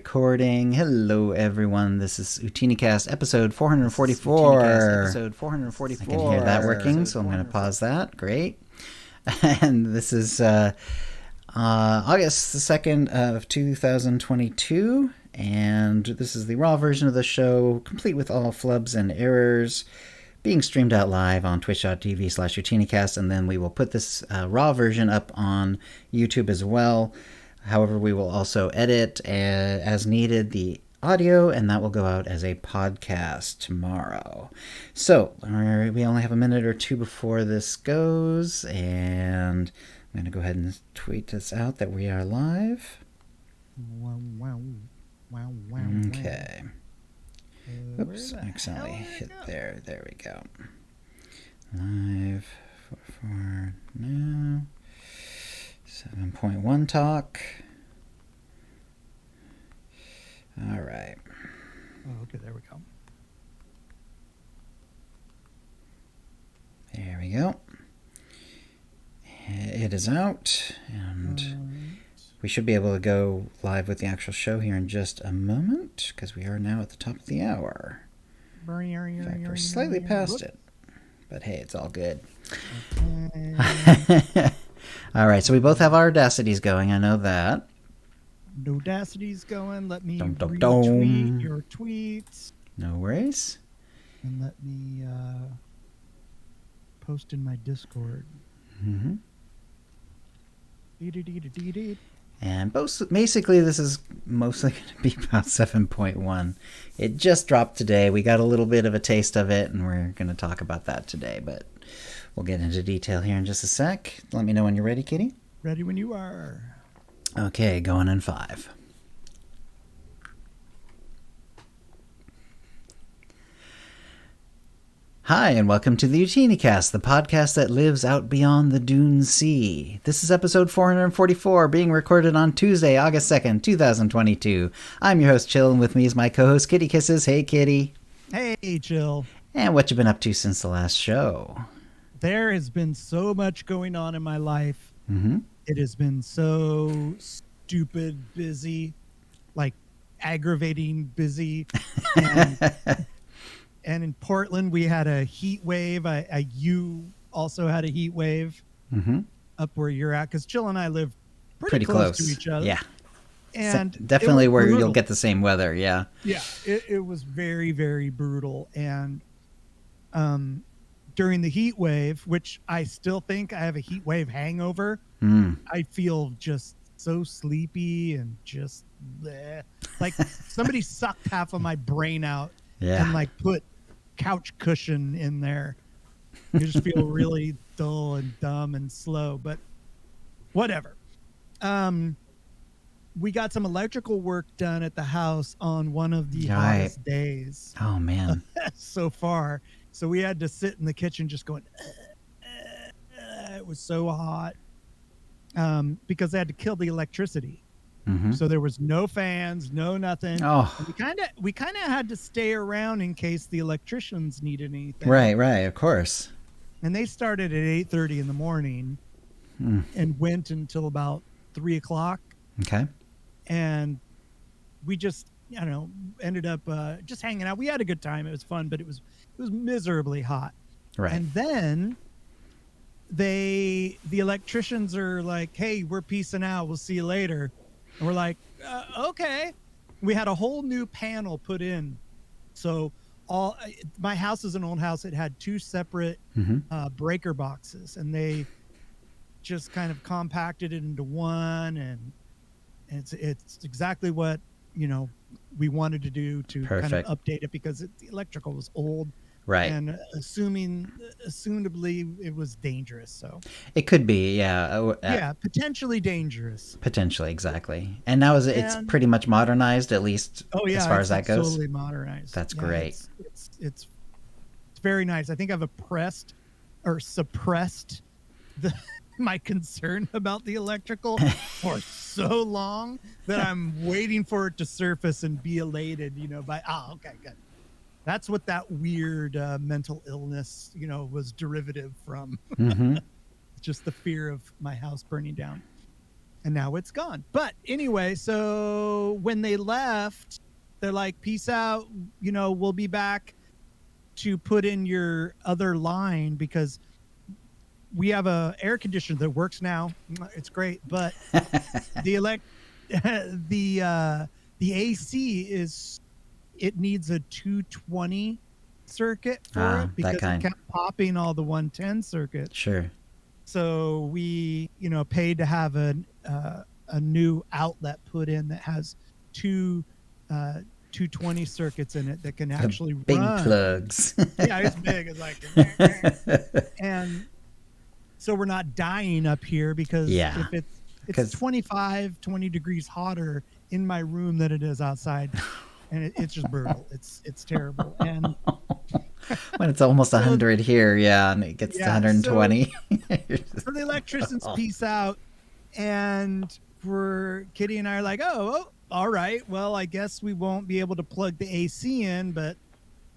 recording. Hello, everyone. This is OotiniCast episode 444. I can hear that working, so I'm going to pause that. Great. And this is August the 2nd of 2022, and this is the raw version of the show, complete with all flubs and errors, being streamed out live on twitch.tv/OotiniCast, and then we will put this raw version up on YouTube as well. However, we will also edit as needed the audio, and that will go out as a podcast tomorrow. So we only have a minute or two before this goes, and I'm going to go ahead and tweet this out that we are live. Okay. Oops, I accidentally hit there. There we go. Live for now. 7.1 talk. All right. Oh, okay, there we go. There we go. It is out, and we should be able to go live with the actual show here in just a moment, because we are now at the top of the hour. In fact, we're slightly past it, but hey, it's all good. Okay. All right, so we both have our Audacities going, I know that. Audacity's going. Let me retweet your tweets. No worries. And let me post in my Discord. Mm-hmm. And basically, this is mostly going to be about 7.1. It just dropped today. We got a little bit of a taste of it, and we're going to talk about that today, but we'll get into detail here in just a sec. Let me know when you're ready, Kitty. Ready when you are. Okay, going in 5. Hi, and welcome to the OotiniCast, the podcast that lives out beyond the Dune Sea. This is episode 444, being recorded on Tuesday, August 2nd, 2022. I'm your host, Chill, and with me is my co-host, KittyKissz. Hey, Kitty. Hey, Chill. And what you been up to since the last show? There has been so much going on in my life. Mm-hmm. It has been so stupid busy, like aggravating busy. And in Portland, we had a heat wave. You also had a heat wave up where you're at, because Jill and I live pretty close to each other. Yeah. And definitely where you'll get the same weather. Yeah. Yeah. It was very, very brutal. And during the heat wave, which I still think I have a heat wave hangover, I feel just so sleepy and just bleh. Like somebody sucked half of my brain out and like put couch cushion in there. You just feel really dull and dumb and slow, but whatever. We got some electrical work done at the house on one of the hottest days. Oh man. So far. So we had to sit in the kitchen just going, it was so hot. Because they had to kill the electricity. So there was no fans, no nothing. Oh. And we kind of had to stay around in case the electricians needed anything. Right, of course. And they started at 8:30 in the morning and went until about 3 o'clock. Okay. And we just, ended up just hanging out. We had a good time. It was fun, but it was miserably hot. Right. And then the electricians are like, hey, we're peacing out. We'll see you later. And we're like, okay. We had a whole new panel put in. So my house is an old house. It had 2 separate breaker boxes, and they just kind of compacted it into one. And it's exactly what, we wanted to do to kind of update it, because the electrical was old. Right. And assumably it was dangerous. So it could be, yeah. Yeah, potentially dangerous. Potentially, exactly. And now it's pretty much modernized, at least as far as that goes. Totally modernized. That's great. It's very nice. I think I've suppressed my concern about the electrical for so long that I'm waiting for it to surface and be elated, okay, good. That's what that weird mental illness, was derivative from. Just the fear of my house burning down. and now it's gone. But anyway, so when they left, they're like, peace out, we'll be back to put in your other line because we have a air conditioner that works now. It's great, but the AC it needs a 220 circuit for it because it kept popping all the 110 circuits. Sure. So we, paid to have a new outlet put in that has two 220 circuits in it that can actually big run. Plugs. Yeah, it's big. It's like, and so we're not dying up here because if it's 25, 20 degrees hotter in my room than it is outside, and it's just brutal. It's terrible. And when it's almost 100 here, and it gets to 120. So the electricians peace out, and Kitty and I are like, oh, all right. Well, I guess we won't be able to plug the AC in, but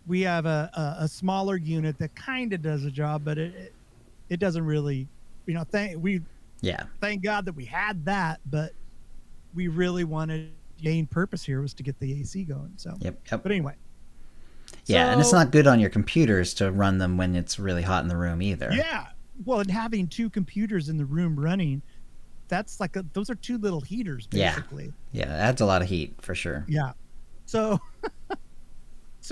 we have a smaller unit that kind of does a job, but it doesn't really, thank God that we had that, but we really wanted main purpose here was to get the AC going. So, yep. But anyway. Yeah, and it's not good on your computers to run them when it's really hot in the room either. Yeah. Well, and having two computers in the room running, that's like those are two little heaters, basically. Yeah, it adds a lot of heat for sure. Yeah. So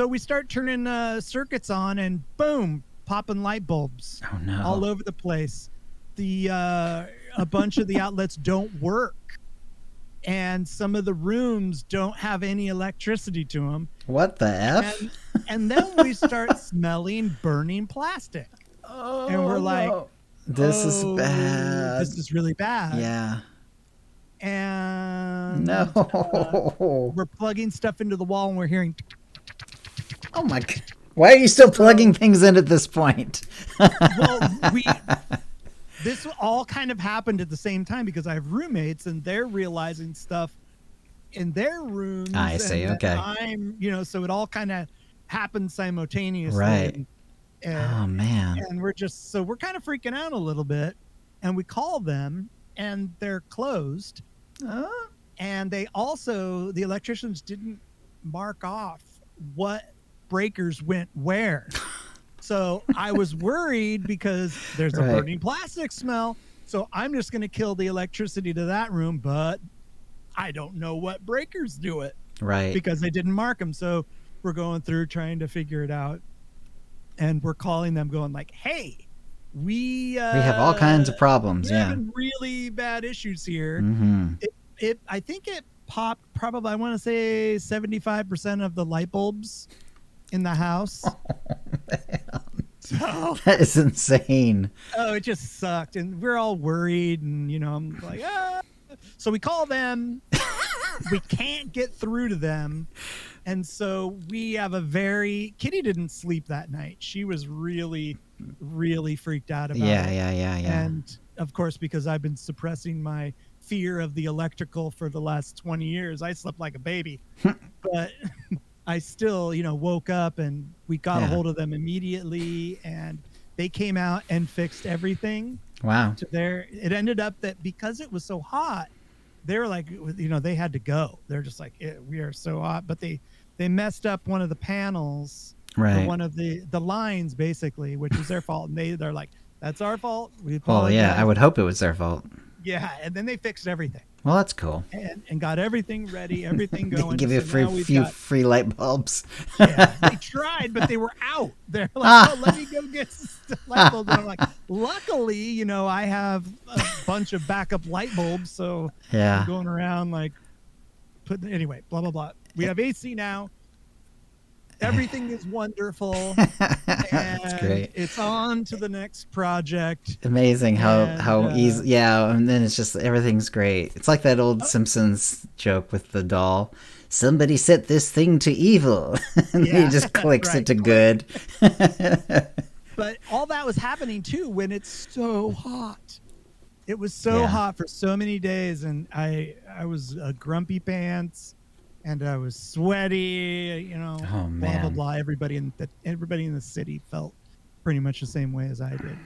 we start turning circuits on and boom, popping light bulbs. Oh no. All over the place. A bunch of the outlets don't work. And some of the rooms don't have any electricity to them. What the F? And then we start smelling burning plastic. Oh, and we're like, this is bad. This is really bad. Yeah. And we're plugging stuff into the wall and we're hearing. Oh my God. Why are you still plugging things in at this point? This all kind of happened at the same time because I have roommates and they're realizing stuff in their rooms. I see. Okay. I'm, so it all kind of happened simultaneously. Right. Oh man. And we're kind of freaking out a little bit, and we call them and they're closed. And the electricians didn't mark off what breakers went where. So I was worried because there's a burning plastic smell. So I'm just going to kill the electricity to that room, but I don't know what breakers do it. Right. Because they didn't mark them. So we're going through trying to figure it out. And we're calling them going like, hey, we have all kinds of problems. We're having really bad issues here. Mm-hmm. I think it popped probably, I want to say 75% of the light bulbs in the house. So that is insane. Oh, it just sucked, and we're all worried, and I'm like, So we call them. We can't get through to them, and so we have Kitty didn't sleep that night. She was really, really freaked out about it. Yeah. And of course, because I've been suppressing my fear of the electrical for the last 20 years, I slept like a baby. But I still, woke up and we got a hold of them immediately, and they came out and fixed everything. Wow. It ended up that because it was so hot, they were like, they had to go. They're just like, we are so hot, but they messed up one of the panels, right? One of the lines, basically, which was their fault. And they're like, that's our fault. We apologize. Well, yeah, I would hope it was their fault. Yeah, and then they fixed everything. Well, that's cool. And got everything ready, everything going. They give you a few free light bulbs. Yeah, they tried, but they were out. They're like, let me go get some light bulbs. And I'm like, luckily, I have a bunch of backup light bulbs, so I'm going around like anyway, blah blah blah. We have AC now. Everything is wonderful. That's great. It's on to the next project. Amazing how easy. Yeah, and then it's just everything's great. It's like that old Simpsons joke with the doll. Somebody set this thing to evil, and he just clicks it to good. But all that was happening too when it's so hot. It was so hot for so many days, and I was grumpy pants. And I was sweaty, oh, blah, blah, blah. Everybody in the city felt pretty much the same way as I did.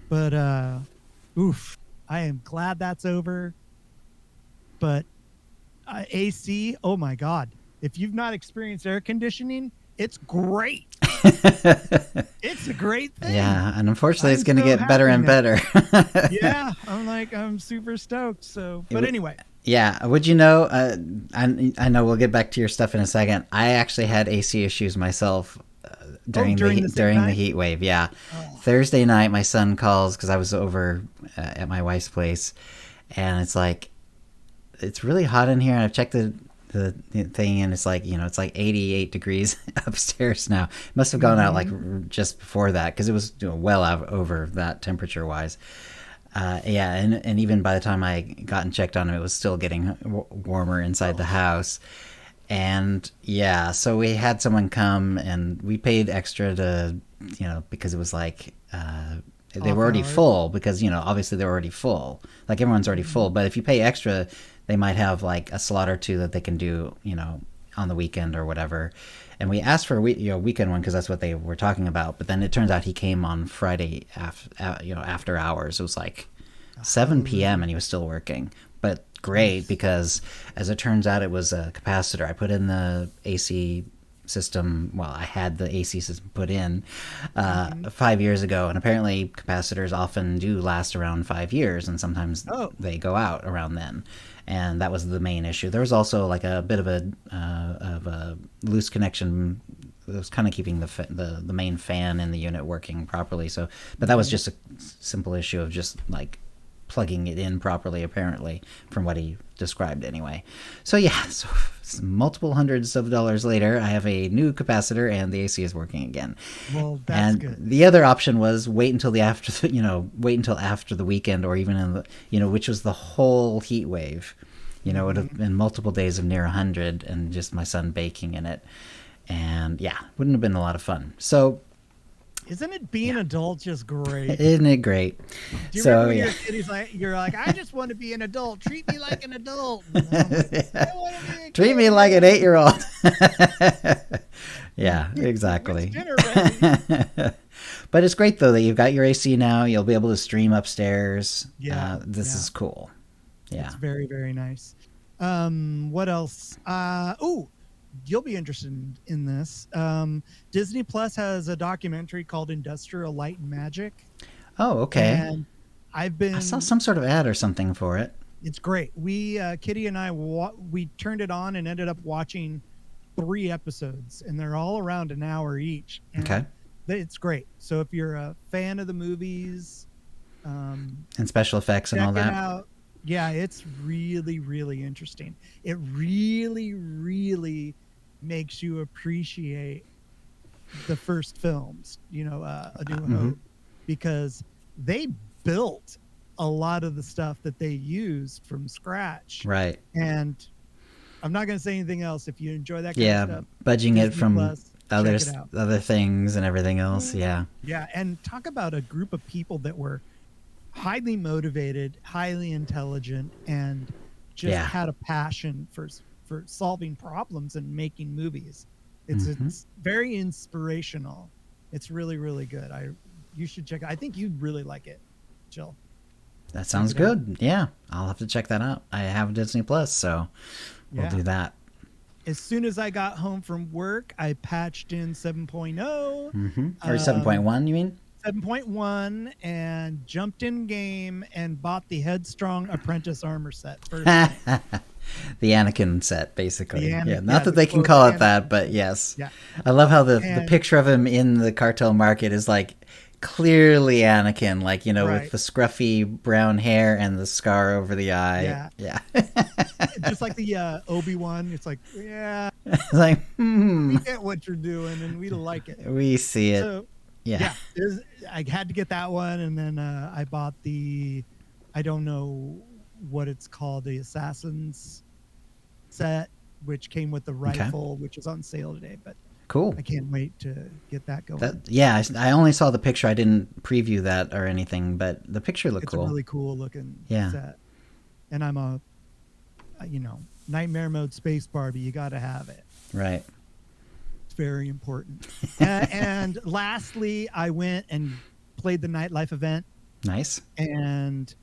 But, I am glad that's over. but AC, oh my God. If you've not experienced air conditioning, it's great. It's a great thing. Yeah, and unfortunately, it's I'm going to so get better and happy better. Yeah, I'm super stoked. So, but anyway. Yeah, would you know? I know we'll get back to your stuff in a second. I actually had AC issues myself during the heat wave. Yeah, Thursday night, my son calls because I was over at my wife's place, and it's like, it's really hot in here. And I've checked the thing, and it's like, it's like 88 degrees upstairs now. It must have gone out like just before that, because it was well over that temperature wise. Yeah, and even by the time I got and checked on it was still getting warmer inside the house. And yeah, so we had someone come, and we paid extra to, because it was like they were already full, because obviously they're already full, like everyone's already full. But if you pay extra, they might have like a slot or two that they can do, on the weekend or whatever. And we asked for a weekend one because that's what they were talking about. But then it turns out he came on Friday after hours. It was like 7 p.m. and he was still working. But great, because as it turns out, it was a capacitor. I put in the AC system. Well, I had the AC system put in 5 years ago, and apparently capacitors often do last around 5 years, and sometimes they go out around then. And that was the main issue. There was also like a bit of a loose connection. It was kind of keeping the main fan in the unit working properly. So, but that was just a simple issue of just like plugging it in properly, apparently, from what he described anyway. So yeah, so multiple hundreds of dollars later, I have a new capacitor and the AC is working again. Well, that's good. The other option was wait until after the weekend, or even in the, which was the whole heat wave. It would have been multiple days of near 100 and just my son baking in it. And yeah, wouldn't have been a lot of fun. So isn't it being adult just great? Isn't it great? Do you remember when you're a kid, you're like, I just want to be an adult. Treat me like an adult. Like, I want to be a Treat me like an 8-year-old. Yeah, exactly. But it's great, though, that you've got your AC now. You'll be able to stream upstairs. Yeah. This is cool. Yeah. It's very, very nice. What else? You'll be interested in this. Disney Plus has a documentary called Industrial Light and Magic. Oh, okay. And I saw some sort of ad or something for it. It's great. We, Kitty and I, we turned it on and ended up watching 3 episodes, and they're all around an hour each. And okay. It's great. So if you're a fan of the movies, and special effects and all that. Out. Yeah, it's really, really interesting. It really, really makes you appreciate the first films, A New Hope, because they built a lot of the stuff that they used from scratch. Right. And I'm not going to say anything else. If you enjoy that kind of stuff, budging Disney it from Plus, other things and everything else. Yeah. Yeah, and talk about a group of people that were highly motivated, highly intelligent, and just had a passion for solving problems and making movies. It's very inspirational. It's really, really good. You should check it. I think you'd really like it, Jill. That sounds good. Yeah, I'll have to check that out. I have Disney Plus, so we'll do that. As soon as I got home from work, I patched in 7.0. Or 7.1, you mean? 7.1, and jumped in game and bought the Headstrong Apprentice armor set first. The Anakin set, basically. Not that the they can call it that, but yes. Yeah. I love how the picture of him in the cartel market is like clearly Anakin, like, with the scruffy brown hair and the scar over the eye. Yeah. Just like the Obi-Wan, it's like, like, we get what you're doing and we like it. We see it. So, I had to get that one, and then I bought I don't know what it's called, the Assassin's set, which came with the rifle, which is on sale today. But cool. I can't wait to get that going. I only saw the picture. I didn't preview that or anything, but the picture looked cool. It's a really cool looking set. And I'm a Nightmare Mode Space Barbie. You got to have it. Right. Very important. And lastly, I went and played the Nightlife event. Nice. And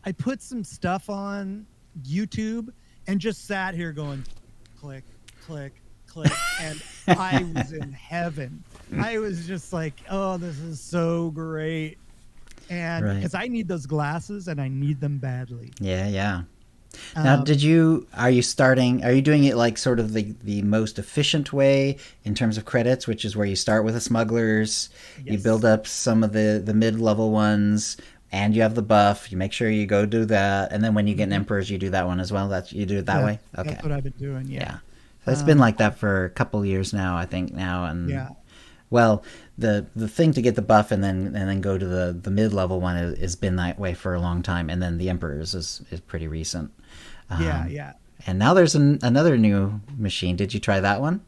I put some stuff on YouTube and just sat here going click, click, click, and I was in heaven. I was just like, oh, this is so great. And because I need those glasses and I need them badly. Yeah. Now, are you doing it like sort of the most efficient way in terms of credits, which is where you start with the smugglers, you build up some of the mid-level ones, and you have the buff, you make sure you go do that, and then when you get an Emperors, you do that one as well? You do it that way? Okay. That's what I've been doing, Yeah. So it's been like that for a couple years now, I think now. And well, the thing to get the buff and then go to the mid-level one has been that way for a long time, and then the Emperors is pretty recent. Yeah. And now there's another new machine. Did you try that one?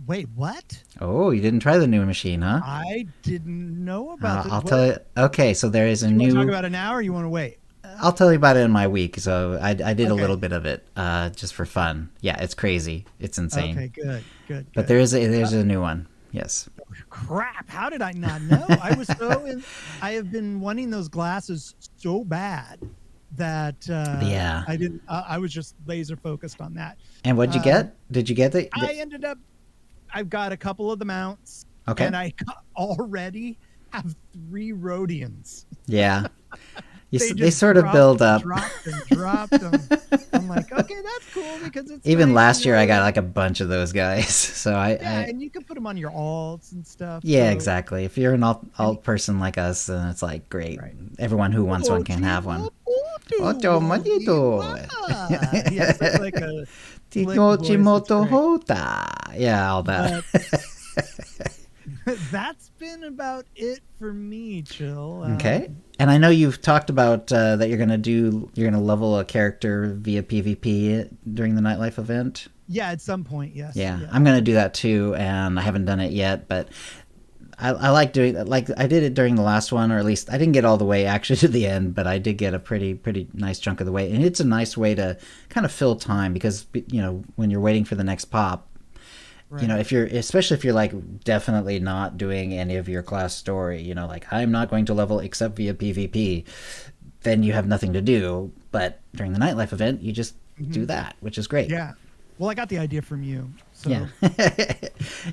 Wait, what? Oh, you didn't try the new machine, huh? I didn't know about this. I'll tell you. Okay, so there is a new... You want to talk about it now, or you want to wait? I'll tell you about it in my week. So I did a little bit of it just for fun. Yeah, it's crazy. It's insane. Okay, good. But there's a new one. Yes. Oh, crap! How did I not know? I have been wanting those glasses so bad that I didn't. I was just laser focused on that. And what'd you get? Did you get the? I've got a couple of the mounts. Okay. And I already have 3 Rhodians. Yeah. They sort of build up. Dropped them. I'm like, okay, that's cool because it's even last year I got like a bunch of those guys. So and you can put them on your alts and stuff. Yeah, exactly. If you're an alt person like us, then it's like great. Right. Everyone who wants one can have one. Ocho monito. Yeah, it's like a Tinochimoto Hota. Yeah, all that. That's been about it for me, Chill. Okay. And I know you've talked about that you're gonna level a character via PvP during the Nightlife event. Yeah, at some point, yes. Yeah. I'm gonna do that too, and I haven't done it yet, but I like doing that. Like I did it during the last one, or at least I didn't get all the way actually to the end, but I did get a pretty nice chunk of the way, and it's a nice way to kind of fill time because when you're waiting for the next pop. Right. Especially if you're like definitely not doing any of your class story, like I'm not going to level except via PvP, then you have nothing to do. But during the Nightlife event, you just do that, which is great. Yeah. Well, I got the idea from you. So. Yeah.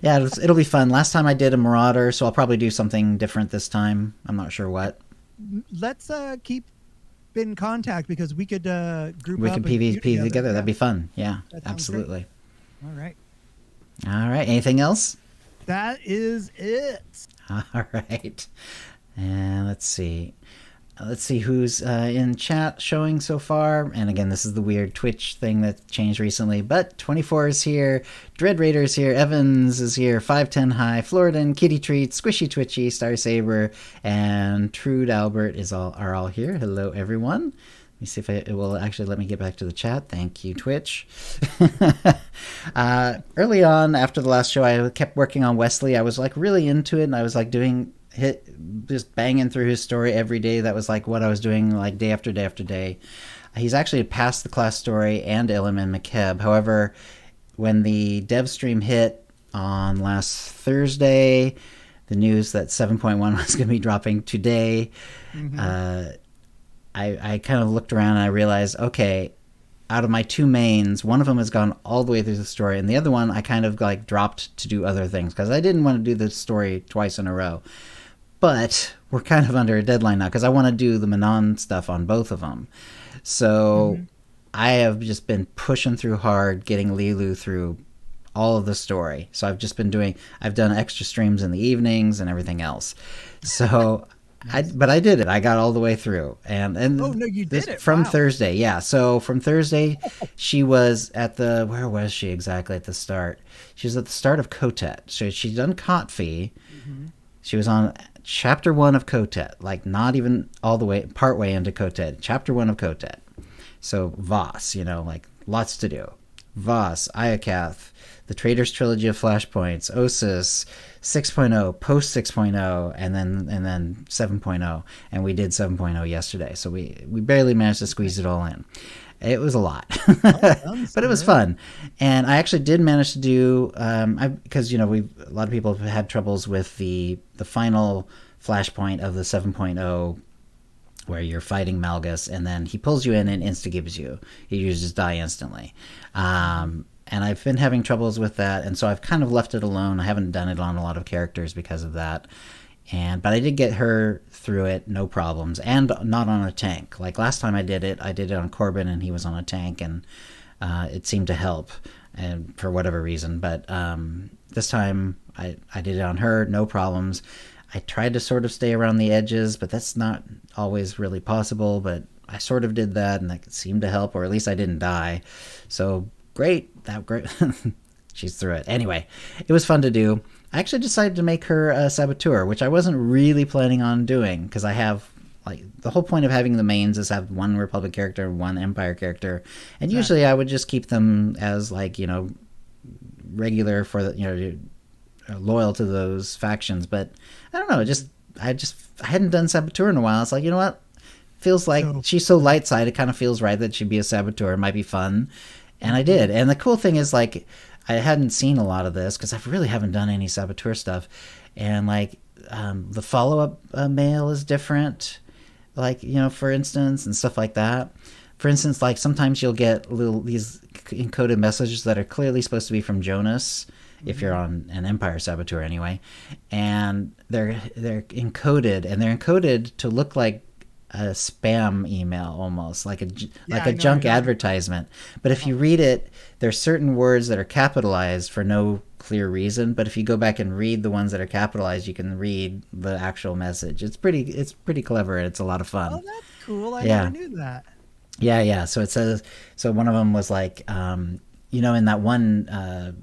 Yeah, it'll be fun. Last time I did a Marauder, so I'll probably do something different this time. I'm not sure what. Let's keep in contact because we could group we up. We can PvP together. Yeah. That'd be fun. Yeah, absolutely. Great. All right. All right. Anything else? That is it. All right. And let's see. Let's see who's in chat showing so far. And again, this is the weird Twitch thing that changed recently. But 24 is here. Dread Raider is here. Evans is here. 510 High. Floridan, Kitty Treat, Squishy Twitchy, Star Saber, and Trude Albert are all here. Hello, everyone. Let me see if it will actually let me get back to the chat. Thank you, Twitch. Early on, after the last show, I kept working on Wesley. I was like really into it, and I was like just banging through his story every day. That was like what I was doing like day after day after day. He's actually passed the class story and Elam and McKeb. However, when the dev stream hit on last Thursday, the news that 7.1 was going to be dropping today, I kind of looked around and I realized, okay, out of my 2 mains, one of them has gone all the way through the story, and the other one I kind of like dropped to do other things because I didn't want to do the story twice in a row. But we're kind of under a deadline now because I want to do the Manon stuff on both of them. So I have just been pushing through hard, getting Lilu through all of the story. So I've done extra streams in the evenings and everything else. So... But I did it. I got all the way through, and oh no, you did it from Thursday. Yeah, so from Thursday, she was at where was she exactly at the start? She was at the start of Kotet. So she'd done Kotfi. She was on chapter 1 of Kotet, like not even all the way, part way into Kotet. Chapter 1 of Kotet. So Voss, like lots to do. Voss, Iakath, the Traitors Trilogy of Flashpoints, Osis, 6.0, post 6.0, and then 7.0, and we did 7.0 yesterday, so we barely managed to squeeze it all in. It was a lot, but it was fun, and I actually did manage to do because a lot of people have had troubles with the final Flashpoint of the 7.0 where you're fighting Malgus, and then he pulls you in and insta-gives you. He uses die instantly. And I've been having troubles with that, and so I've kind of left it alone. I haven't done it on a lot of characters because of that. But I did get her through it, no problems, and not on a tank. Like last time I did it on Corbin, and he was on a tank, and it seemed to help, and for whatever reason. But this time I did it on her, no problems. I tried to sort of stay around the edges, but that's not always really possible. But I sort of did that, and that seemed to help, or at least I didn't die. So great. She's through it. Anyway, it was fun to do. I actually decided to make her a saboteur, which I wasn't really planning on doing, because I have, like, the whole point of having the mains is have one Republic character and one Empire character, and usually I would just keep them as, like, you know, regular for the, you know, loyal to those factions. But I don't know, I hadn't done saboteur in a while. It's like, you know what, feels like she's so light side, it kind of feels right that she'd be a saboteur. It might be fun, and I did. And the cool thing is, like, I hadn't seen a lot of this because I really haven't done any saboteur stuff, and like the follow-up mail is different, like, you know, for instance, and stuff like that. For instance, like sometimes you'll get these encoded messages that are clearly supposed to be from Jonas, if you're on an Empire saboteur anyway, and they're encoded, and they're encoded to look like a spam email, almost like a junk advertisement. But if you read it, there's certain words that are capitalized for no clear reason. But if you go back and read the ones that are capitalized, you can read the actual message. It's pretty clever, and it's a lot of fun. Oh, that's cool. I never knew that. Yeah. So it says, so one of them was like, you know, in that one,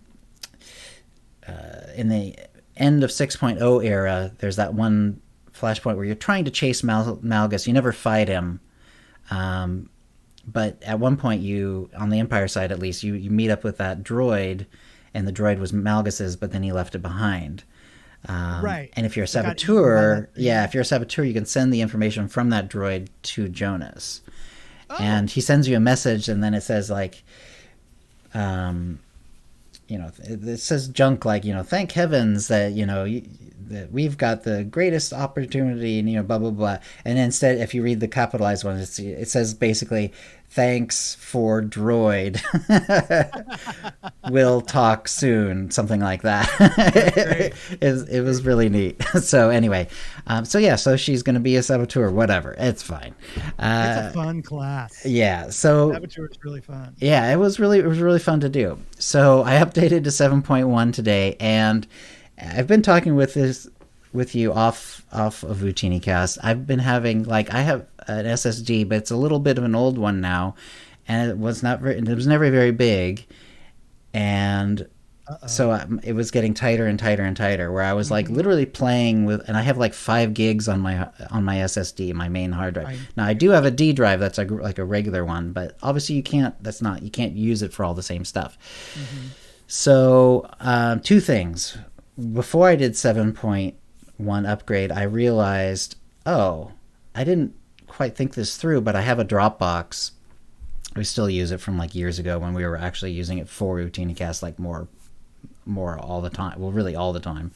in the end of 6.0 era, there's that one flashpoint where you're trying to chase Malgus. You never fight him, but at one point, you, on the Empire side at least, you meet up with that droid, and the droid was Malgus's, but then he left it behind. Right. And if you're a saboteur, you can send the information from that droid to Jonas. And he sends you a message, and then it says, like, you know, it says junk like, you know, thank heavens that, you know, that we've got the greatest opportunity, and, you know, blah, blah, blah. And instead, if you read the capitalized one, it says basically, thanks for droid. We'll talk soon. Something like that. It was really neat. So anyway, so she's going to be a saboteur, whatever. It's fine. It's a fun class. Yeah. So saboteur is really fun. Yeah, it was really fun to do. So I updated to 7.1 today, and I've been talking with you off of OotiniCast. I've been having, like, I have an SSD, but it's a little bit of an old one now, and it was never very big, and so it was getting tighter and tighter and tighter, where I was like literally playing with, and I have like 5 gigs on my SSD, my main hard drive. Right. Now I do have a D drive that's like a regular one, but obviously you can't use it for all the same stuff. So 2 things. Before I did 7.1 upgrade, I realized, I didn't quite think this through, but I have a Dropbox. We still use it from like years ago when we were actually using it for OotiniCast, like more all the time. Well, really all the time.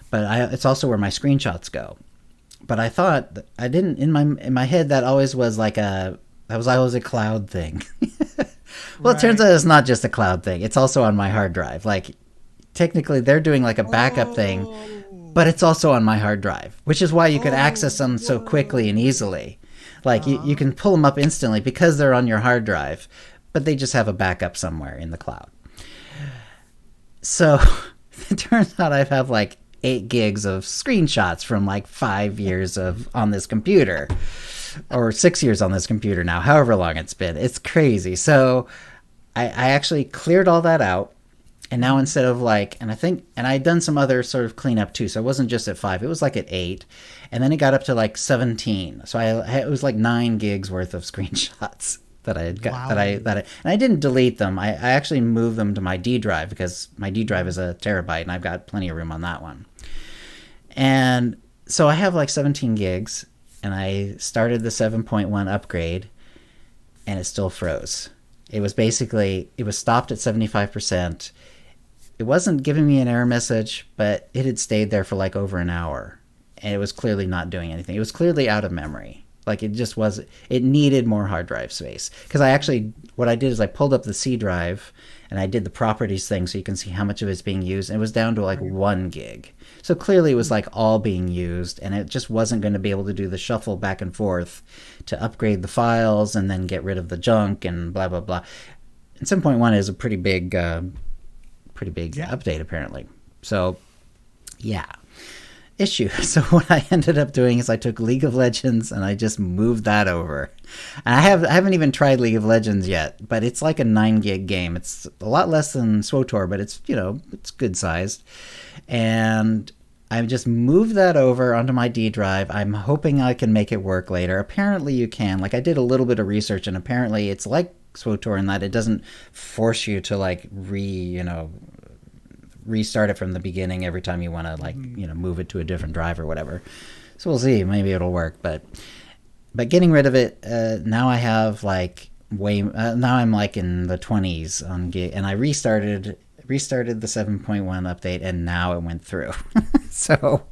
But it's also where my screenshots go. But I thought I didn't, in my head, that always was like that was always a cloud thing. Well, It turns out it's not just a cloud thing. It's also on my hard drive. Like, technically, they're doing like a backup thing, but it's also on my hard drive, which is why you could access them so quickly and easily. Like, you can pull them up instantly because they're on your hard drive, but they just have a backup somewhere in the cloud. So it turns out I have like 8 gigs of screenshots from like 5 years on this computer, or 6 years on this computer now, however long it's been. It's crazy. So I actually cleared all that out. And now instead of like, and I'd done some other sort of cleanup too. So it wasn't just at 5, it was like at 8. And then it got up to like 17. So it was like 9 gigs worth of screenshots that I had got. Wow. And I didn't delete them. I actually moved them to my D drive, because my D drive is a terabyte and I've got plenty of room on that one. And so I have like 17 gigs, and I started the 7.1 upgrade, and it still froze. It was stopped at 75%. It wasn't giving me an error message, but it had stayed there for like over an hour, and it was clearly not doing anything. It was clearly out of memory. Like it needed more hard drive space. Because what I did is I pulled up the C drive and I did the properties thing so you can see how much of it's being used. And it was down to like 1 gig. So clearly it was like all being used, and it just wasn't going to be able to do the shuffle back and forth to upgrade the files and then get rid of the junk and blah, blah, blah. And 7.1 is a pretty big update apparently. So yeah. Issue. So what I ended up doing is I took League of Legends and I just moved that over. And I haven't even tried League of Legends yet, but it's like a 9 gig game. It's a lot less than SWTOR, but it's, it's good sized. And I just moved that over onto my D drive. I'm hoping I can make it work later. Apparently you can. Like, I did a little bit of research, and apparently it's like SWTOR in that it doesn't force you to like restart it from the beginning every time you want to move it to a different drive or whatever. So we'll see. Maybe it'll work. But getting rid of it, now I have like now I'm like in the 20s on gig, and I restarted the 7.1 update, and now it went through. So well,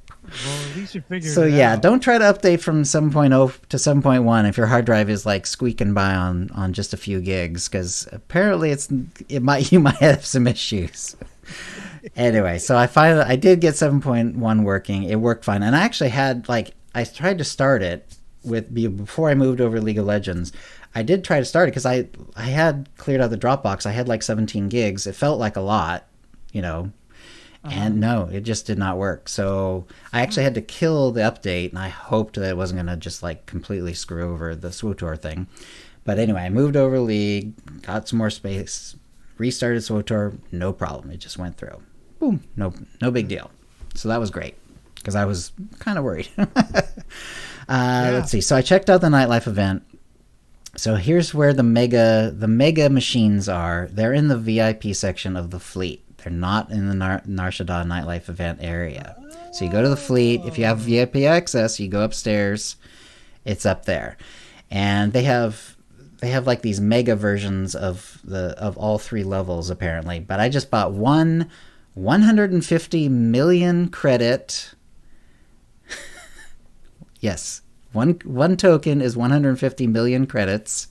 at least you figured so it yeah, out. don't try to update from 7.0 to 7.1 if your hard drive is like squeaking by on just a few gigs, because apparently you might have some issues. Anyway, so I did get 7.1 working. It worked fine, and I actually had I tried to start it before I moved over to League of Legends. I did try to start it because I had cleared out the Dropbox. I had like 17 gigs. It felt like a lot, and no, it just did not work. So I actually had to kill the update, and I hoped that it wasn't going to just like completely screw over the SWTOR thing. But anyway, I moved over League, got some more space, restarted SWTOR, no problem. It just went through. Boom, no big deal. So that was great because I was kind of worried. Let's see. So I checked out the Nightlife event. So here's where the mega machines are. They're in the VIP section of the fleet. They're not in the Nar Shaddaa Nightlife event area. So you go to the fleet. If you have VIP access, you go upstairs. It's up there, and they have like these mega versions of all 3 levels apparently. But I just bought 150 million credit. Yes, one token is 150 million credits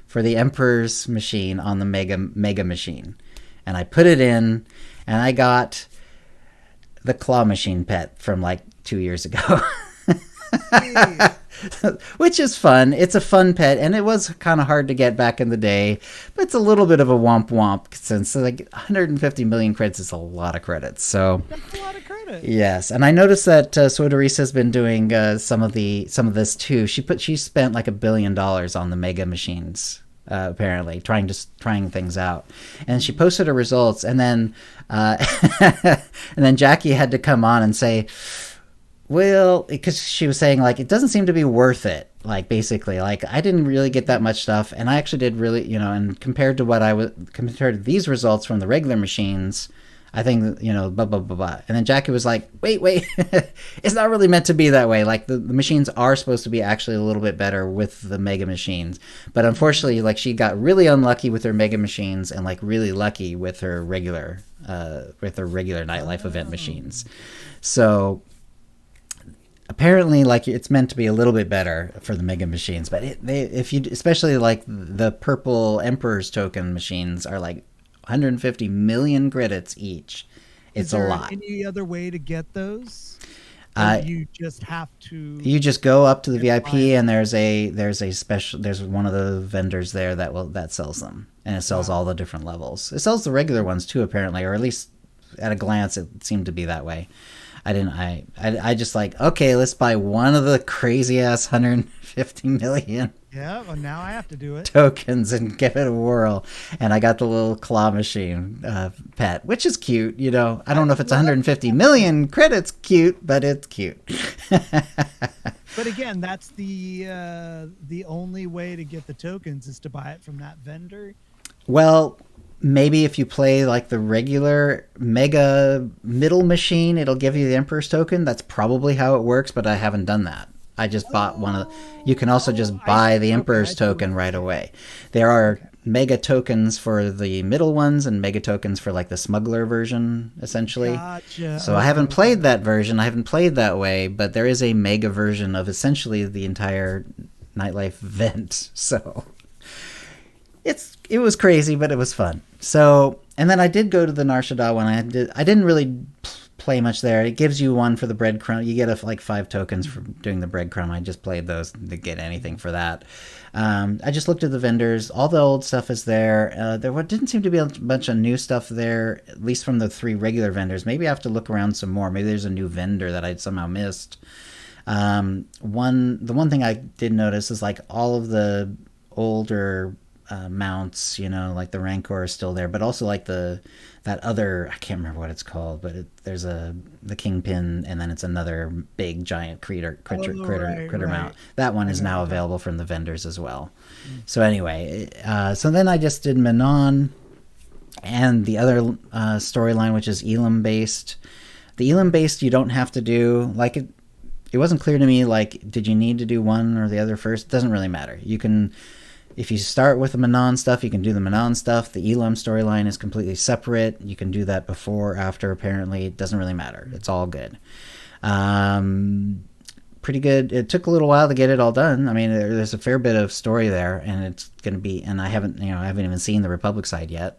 for the Emperor's machine on the mega machine, and I put it in, and I got the claw machine pet from like 2 years ago. Which is fun. It's a fun pet, and it was kind of hard to get back in the day, but it's a little bit of a womp since like 150 million credits is a lot of credits. So That's a lot of credit. Yes, and I noticed that Swodorisa has been doing some of this too. She spent like $1 billion on the mega machines. Apparently trying things out, and she posted her results, and then and then Jackie had to come on and say, well, because she was saying like it doesn't seem to be worth it, like basically like I didn't really get that much stuff, and I actually did really, and compared to these results from the regular machines, I think, blah, blah, blah, blah. And then Jackie was like, wait, it's not really meant to be that way. Like, the machines are supposed to be actually a little bit better with the mega machines. But unfortunately, like, she got really unlucky with her mega machines and, like, really lucky with her regular Nightlife event machines. So, apparently, like, it's meant to be a little bit better for the mega machines. But especially, like, the purple Emperor's token machines are, like, 150 million credits each. It's a lot. Is there any other way to get those? You just have to. You just go up to the VIP, and there's one of the vendors there that sells them, and it sells all the different levels. It sells the regular ones too, apparently, or at least at a glance, it seemed to be that way. I just like, okay, let's buy one of the crazy ass 150 million. Yeah, well, now I have to do it. Tokens and give it a whirl. And I got the little claw machine pet, which is cute. I don't know if it's 150 million credits cute, but it's cute. But again, that's the only way to get the tokens is to buy it from that vendor. Well, maybe if you play like the regular mega middle machine, it'll give you the Emperor's token. That's probably how it works, but I haven't done that. I just bought one of the... You can also just buy the Emperor's token right away. There are mega tokens for the middle ones and mega tokens for like the smuggler version, essentially. Gotcha. So I haven't played that version. I haven't played that way, but there is a mega version of essentially the entire nightlife event. So it was crazy, but it was fun. So, and then I did go to the Nar Shaddaa one. I didn't really play much there. It gives you one for the breadcrumb. You get like 5 tokens for doing the breadcrumb. I just played those to get anything for that. I just looked at the vendors. All the old stuff is there. There didn't seem to be a bunch of new stuff there, at least from the 3 regular vendors. Maybe I have to look around some more. Maybe there's a new vendor that I somehow missed. The one thing I did notice is like all of the older mounts, like the Rancor is still there, but also like that other, I can't remember what it's called, but there's the Kingpin, and then it's another big giant critter mount. That one is now available from the vendors as well. So anyway, so then I just did Manon and the other storyline, which is Elam based. The Elam based you don't have to do, like it wasn't clear to me, like, did you need to do one or the other first? It doesn't really matter. You can, if you start with the Manon stuff, you can do the Manon stuff. The Elam storyline is completely separate. You can do that before, after, apparently. It doesn't really matter. It's all good. Pretty good. It took a little while to get it all done. I mean, there's a fair bit of story there, and it's going to be, and I haven't even seen the Republic side yet.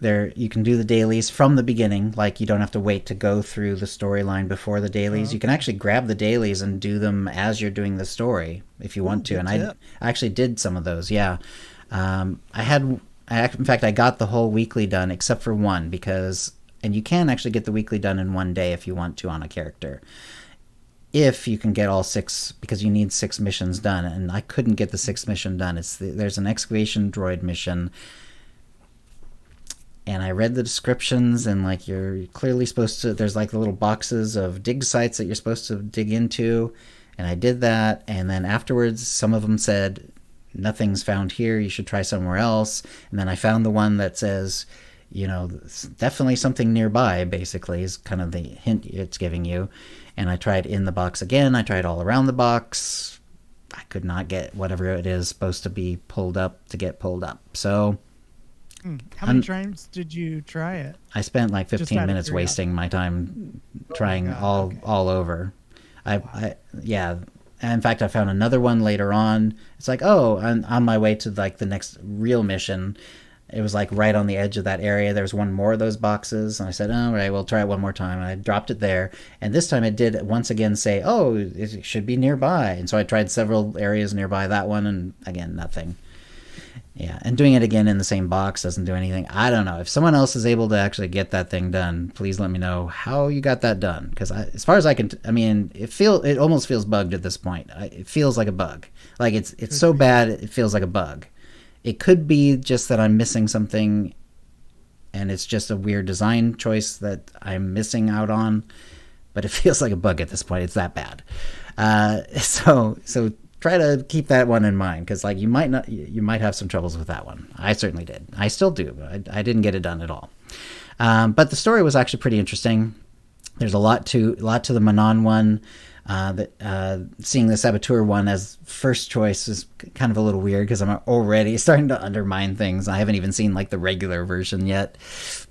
There, you can do the dailies from the beginning. Like, you don't have to wait to go through the storyline before the dailies. You can actually grab the dailies and do them as you're doing the story if you want to. And I actually did some of those. Yeah. In fact, I got the whole weekly done except for one, and you can actually get the weekly done in one day if you want to on a character. If you can get all 6, because you need 6 missions done. And I couldn't get the 6th mission done. There's an excavation droid mission. And I read the descriptions, and like, you're clearly supposed to, there's like the little boxes of dig sites that you're supposed to dig into. And I did that. And then afterwards, some of them said, nothing's found here. You should try somewhere else. And then I found the one that says, definitely something nearby, basically, is kind of the hint it's giving you. And I tried in the box again. I tried all around the box. I could not get whatever it is supposed to be pulled up to get pulled up. So how many times did you try it? I spent like 15 minutes wasting my time trying all over. Yeah. In fact, I found another one later on. It's like, on my way to like the next real mission. It was like right on the edge of that area. There was one more of those boxes, and I said, all right, we'll try it one more time. And I dropped it there, and this time it did once again say, it should be nearby. And so I tried several areas nearby that one, and again, nothing. Yeah, and doing it again in the same box doesn't do anything. I don't know. If someone else is able to actually get that thing done, please let me know how you got that done. Because as far as I can, it almost feels bugged at this point. It feels like a bug. Like it's so bad, it feels like a bug. It could be just that I'm missing something, and it's just a weird design choice that I'm missing out on. But it feels like a bug at this point. It's that bad. So try to keep that one in mind, because like you might have some troubles with that one. I certainly did. I still do, but I didn't get it done at all. But the story was actually pretty interesting. There's a lot to the Manon one. Seeing the Saboteur one as first choice is kind of a little weird, because I'm already starting to undermine things. I haven't even seen like the regular version yet,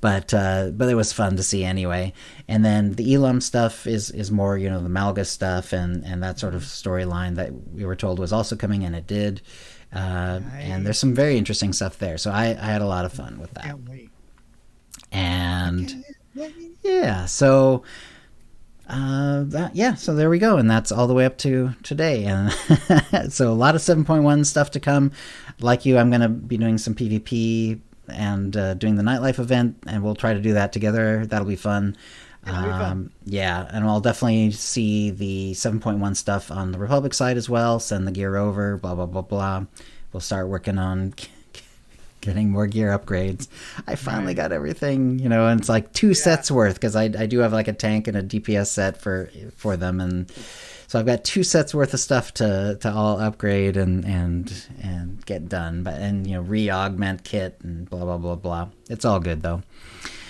but it was fun to see anyway. And then the Elam stuff is more, the Malgus stuff and that sort of storyline that we were told was also coming, and it did. Nice. And there's some very interesting stuff there. So I had a lot of fun with that. Can't wait. And yeah, so. So there we go, and that's all the way up to today. And so a lot of 7.1 stuff to come. Like you, I'm going to be doing some PvP and doing the nightlife event, and we'll try to do that together. That'll be fun. Yeah, and I'll definitely see the 7.1 stuff on the Republic side as well. Send the gear over, blah, blah, blah, blah. We'll start working on getting more gear upgrades. I finally got everything, and it's like 2 sets worth, because I do have like a tank and a DPS set for them, and so I've got 2 sets worth of stuff to all upgrade and get done, re-augment kit and blah blah blah blah. It's all good though.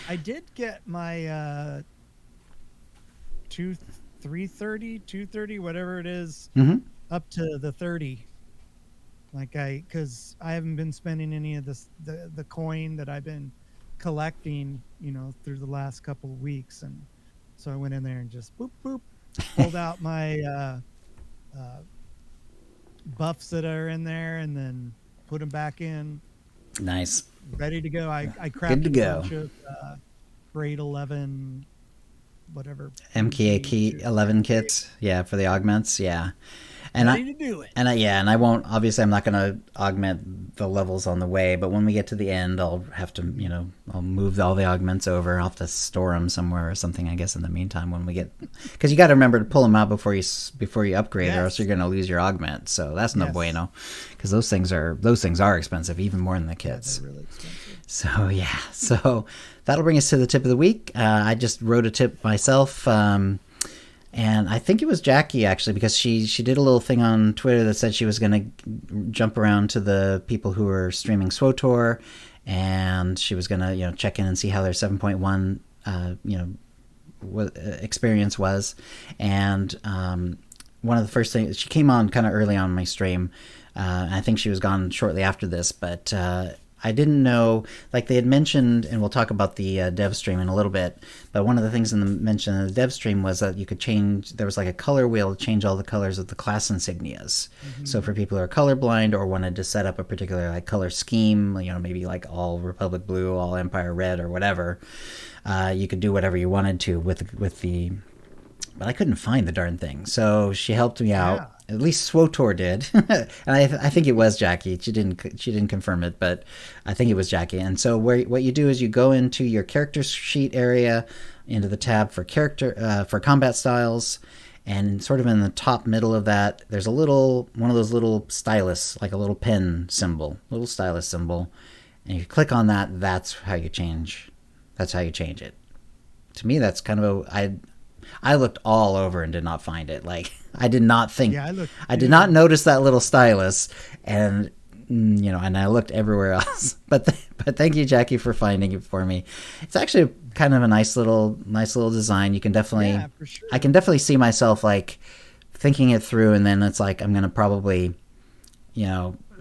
I did get my 230, whatever it is, up to the 30. Because I haven't been spending any of the coin that I've been collecting, through the last couple of weeks, and so I went in there and just boop boop pulled out my buffs that are in there, and then put them back in. Nice. Ready to go. I crafted Good to go. a bunch of grade 11, whatever. MKA key 11 kits. Yeah, for the augments. Yeah. And ready to do it. And I won't, obviously I'm not going to augment the levels on the way, but when we get to the end, I'll have to, I'll move all the augments over. I'll have to store them somewhere or something, I guess, in the meantime when we get, because you got to remember to pull them out before you upgrade, or else you're going to lose your augment. So that's no bueno, because those things are expensive, even more than the kits. Yeah, they're really expensive. So that'll bring us to the tip of the week. I just wrote a tip myself. And I think it was Jackie, actually, because she did a little thing on Twitter that said she was going to jump around to the people who were streaming SWTOR, and she was going to check in and see how their 7.1 experience was. And one of the first things, she came on kind of early on my stream. I think she was gone shortly after this, but I didn't know, like they had mentioned, and we'll talk about the dev stream in a little bit, but one of the things in the mention of the dev stream was that you could change, there was like a color wheel to change all the colors of the class insignias. Mm-hmm. So for people who are colorblind or wanted to set up a particular like color scheme, maybe like all Republic Blue, all Empire Red or whatever, you could do whatever you wanted to with the, but I couldn't find the darn thing. So she helped me out. Yeah. At least SWTOR did, and I think it was Jackie. She didn't confirm it, but I think it was Jackie. And so what you do is you go into your character sheet area, into the tab for for combat styles, and sort of in the top middle of that, there's one of those little stylus, like a little pen symbol, little stylus symbol, and you click on that. That's how you change. That's how you change it. To me, that's kind of I looked all over and did not find it. Like I did not think, I did not notice that little stylus, and and I looked everywhere else. But thank you, Jackie, for finding it for me. It's actually kind of a nice little design. You can definitely, for sure. I can definitely see myself like thinking it through, and then it's like I'm gonna probably,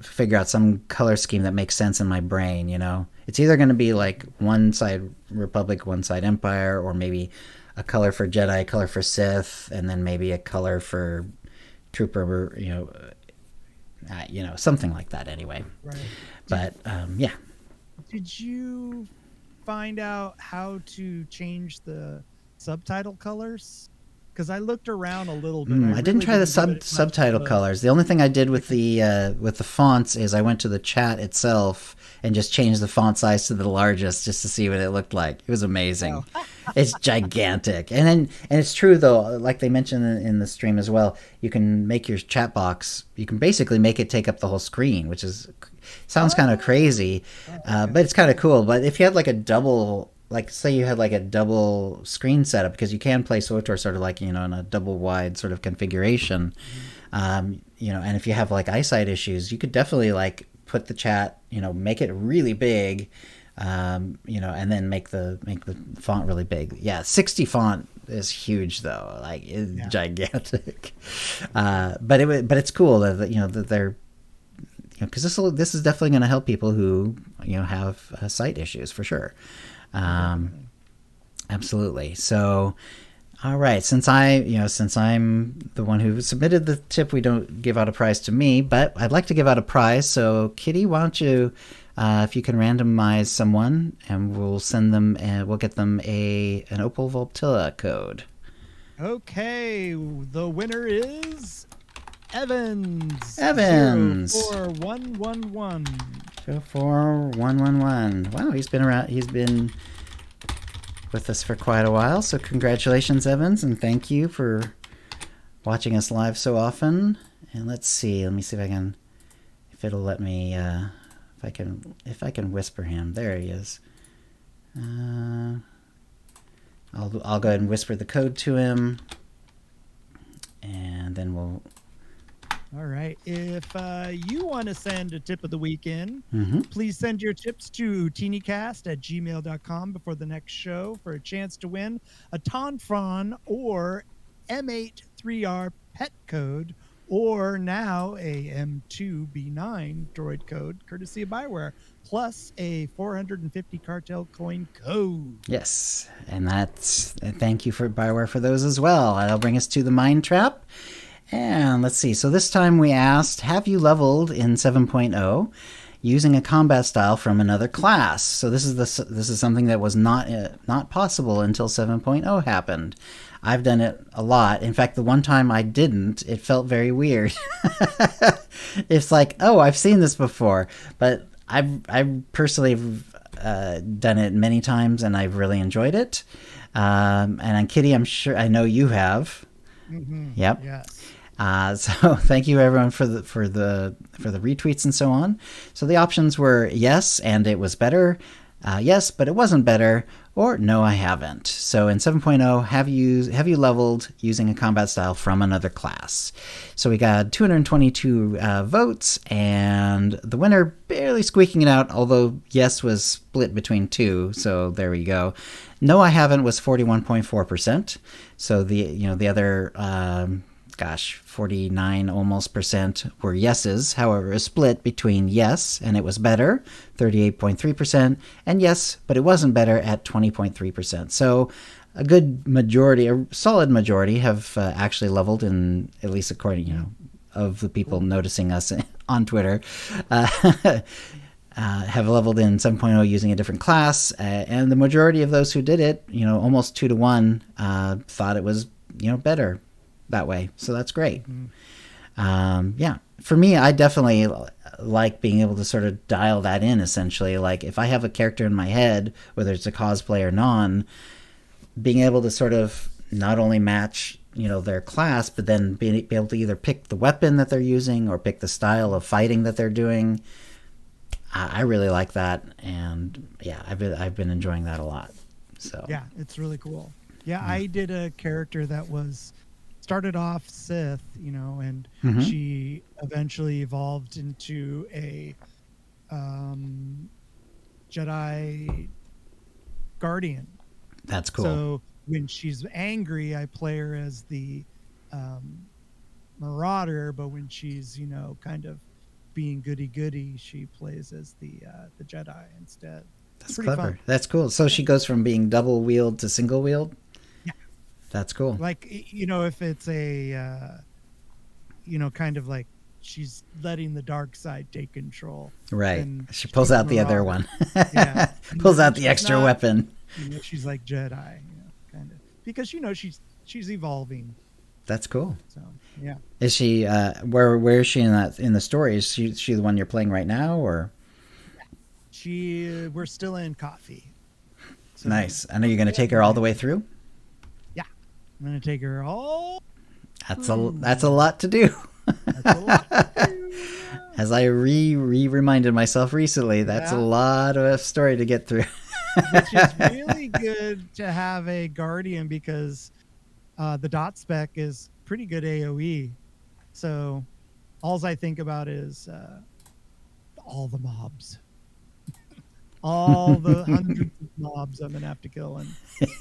figure out some color scheme that makes sense in my brain. It's either gonna be like one side Republic, one side Empire, or maybe a color for Jedi, a color for Sith, and then maybe a color for Trooper, something like that anyway. Right. But, yeah. Did you find out how to change the subtitle colors? Because I looked around a little bit. I didn't try the subtitle colors. The only thing I did with the fonts is I went to the chat itself and just changed the font size to the largest just to see what it looked like. It was amazing. Oh. It's gigantic. And it's true though, like they mentioned in the stream as well, you can make your chat box, you can basically make it take up the whole screen, which sounds kind of crazy, but it's kind of cool. But if you had like a double, like say you had like a double screen setup, because you can play SWTOR sort of like, in a double wide sort of configuration, and if you have like eyesight issues, you could definitely like put the chat, make it really big, and then make the font really big. Yeah, 60 font is huge though, like it's gigantic. But it's cool that that they're, because this is definitely going to help people who have sight issues for sure. Absolutely. So, all right. Since I'm the one who submitted the tip, we don't give out a prize to me, but I'd like to give out a prize. So, Kitty, why don't you, if you can randomize someone, and we'll send them, and we'll get them an Opal Voltilla code. Okay. The winner is Evans. 04111. 04111. Wow, he's been around. He's been with us for quite a while. So congratulations, Evans, and thank you for watching us live so often. And let's see. Let me see if it'll let me. If I can whisper him. There he is. I'll go ahead and whisper the code to him, and then we'll. All right. If you want to send a tip of the week in, mm-hmm. please send your tips to OotiniCast@gmail.com before the next show for a chance to win a Tonfron or M83R pet code, or now a M2B9 droid code, courtesy of Bioware, plus a 450 cartel coin code. Yes. And thank you for Bioware for those as well. That'll bring us to the Mind Trap. And let's see. So this time we asked, have you leveled in 7.0 using a combat style from another class? So this is something that was not possible until 7.0 happened. I've done it a lot. In fact, the one time I didn't, it felt very weird. It's like, oh, I've seen this before, but I've personally done it many times, and I've really enjoyed it. And on Kitty, I know you have. Mm-hmm. Yep. Yes. So thank you everyone for the retweets and so on. So the options were yes, and it was better. Yes, but it wasn't better, or no, I haven't. So in 7.0, have you leveled using a combat style from another class? So we got 222 votes, and the winner barely squeaking it out, although yes was split between two, so there we go. No, I haven't was 41.4%. So the other 49 almost percent were yeses. However, it was split between yes, and it was better, 38.3%, and yes, but it wasn't better at 20.3%. So a good majority, a solid majority, have actually leveled in, at least according, of the people noticing us on Twitter, have leveled in 7.0 using a different class. And the majority of those who did it, almost 2 to 1, thought it was, better that way. So that's great. Yeah, for me, I definitely like being able to sort of dial that in, essentially. Like if I have a character in my head, whether it's a cosplay or non, being able to sort of not only match their class, but then be able to either pick the weapon that they're using or pick the style of fighting that they're doing. I really like that, and yeah, I've been enjoying that a lot. So yeah, it's really cool. Yeah, I did a character that started off Sith, and she eventually evolved into a Jedi Guardian. That's cool. So when she's angry, I play her as the Marauder, but when she's kind of being goody, she plays as the Jedi instead. That's clever. Fun. That's cool. So she goes from being double wield to single wield. That's cool. Like, if it's a, kind of like she's letting the dark side take control. Right. She pulls out the other one. Yeah. Pulls out the extra weapon. She's like Jedi, kind of. Because, she's evolving. That's cool. So, yeah. Is she, where is she in the story? Is she the one you're playing right now, or? We're still in Coffee. So, nice. I know you're going to take her all the way through? I'm going to take her all. That's a lot to do. That's a lot to do. As I reminded myself recently, that's a lot of story to get through. Which is really good to have a Guardian, because the dot spec is pretty good AoE. So all I think about is all the mobs. All the hundreds of mobs I'm going to have to kill, and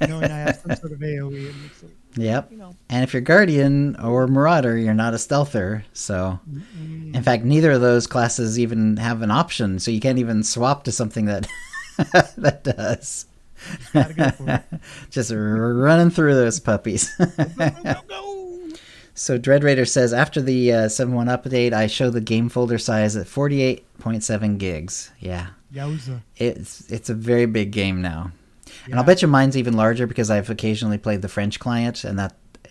knowing I have some sort of AoE. It makes it, yep. And if you're Guardian or Marauder, you're not a stealther. So, in fact, neither of those classes even have an option. So you can't even swap to something that that does. Gotta go for it. Just running through those puppies. Go. So Dread Raider says, after the 7.1 update, I show the game folder size at 48.7 gigs. Yeah. Yowza. It's a very big game now. Yeah. And I'll bet you mine's even larger because I've occasionally played the French client, and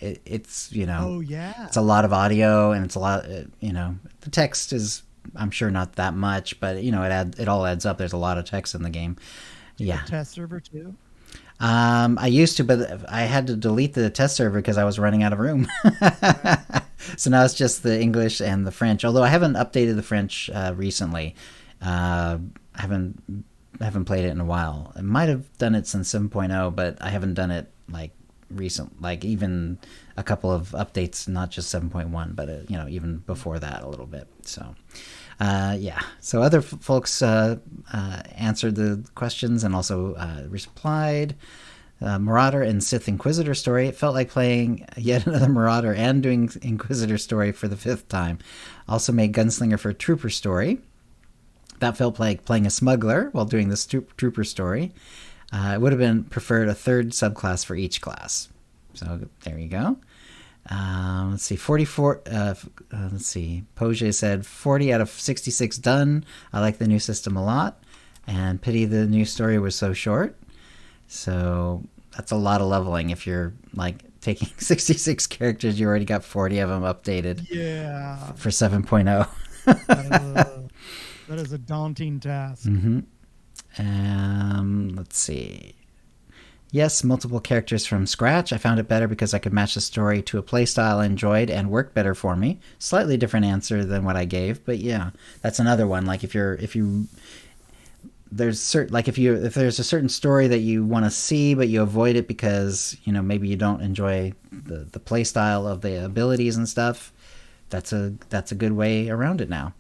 it's oh yeah, it's a lot of audio, and it's a lot, the text is, I'm sure, not that much, but it all adds up. There's a lot of text in the game. Yeah. Test server too? I used to, but I had to delete the test server because I was running out of room. So now it's just the English and the French, although I haven't updated the French recently. I haven't played it in a while. I might have done it since 7.0, but I haven't done it even a couple of updates, not just 7.1, but even before that a little bit. So yeah. So other folks answered the questions and also replied. Marauder and Sith Inquisitor story. It felt like playing yet another Marauder and doing Inquisitor story for the 5th time. Also made Gunslinger for Trooper story. That felt like playing a smuggler while doing this Trooper story. It would have been preferred a 3rd subclass for each class. So there you go. Let's see, 44. Let's see. Poge said 40 out of 66 done. I like the new system a lot, and pity the new story was so short. So that's a lot of leveling. If you're like taking 66 characters, you already got 40 of them updated. Yeah. For 7.0. That is a daunting task. Mm-hmm. Let's see. Yes, multiple characters from scratch. I found it better because I could match the story to a playstyle I enjoyed and worked better for me. Slightly different answer than what I gave, but yeah, that's another one. Like if there's a certain story that you want to see, but you avoid it because maybe you don't enjoy the playstyle of the abilities and stuff. That's a good way around it now.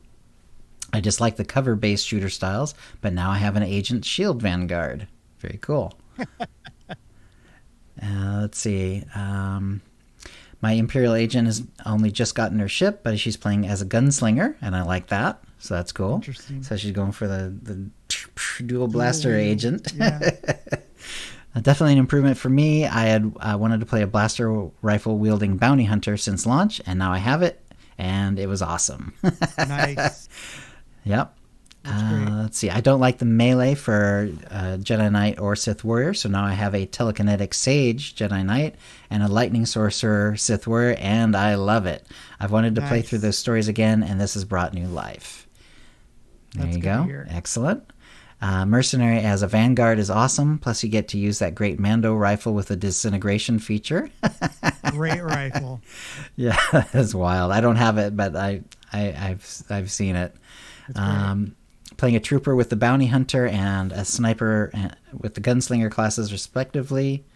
I just like the cover-based shooter styles, but now I have an Agent Shield Vanguard. Very cool. Let's see. My Imperial Agent has only just gotten her ship, but she's playing as a Gunslinger, and I like that. So that's cool. Interesting. So she's going for the dual blaster agent. Yeah. Definitely an improvement for me. I wanted to play a blaster rifle wielding bounty hunter since launch, and now I have it, and it was awesome. Nice. Yep. Let's see. I don't like the melee for Jedi Knight or Sith Warrior, so now I have a telekinetic Sage Jedi Knight and a lightning sorcerer Sith Warrior, and I love it. I've wanted to play through those stories again, and this has brought new life. There you go. Excellent. Mercenary as a Vanguard is awesome. Plus, you get to use that great Mando rifle with a disintegration feature. Great rifle. Yeah, that's wild. I don't have it, but I've seen it. Playing a trooper with the bounty hunter and a sniper with the gunslinger classes respectively.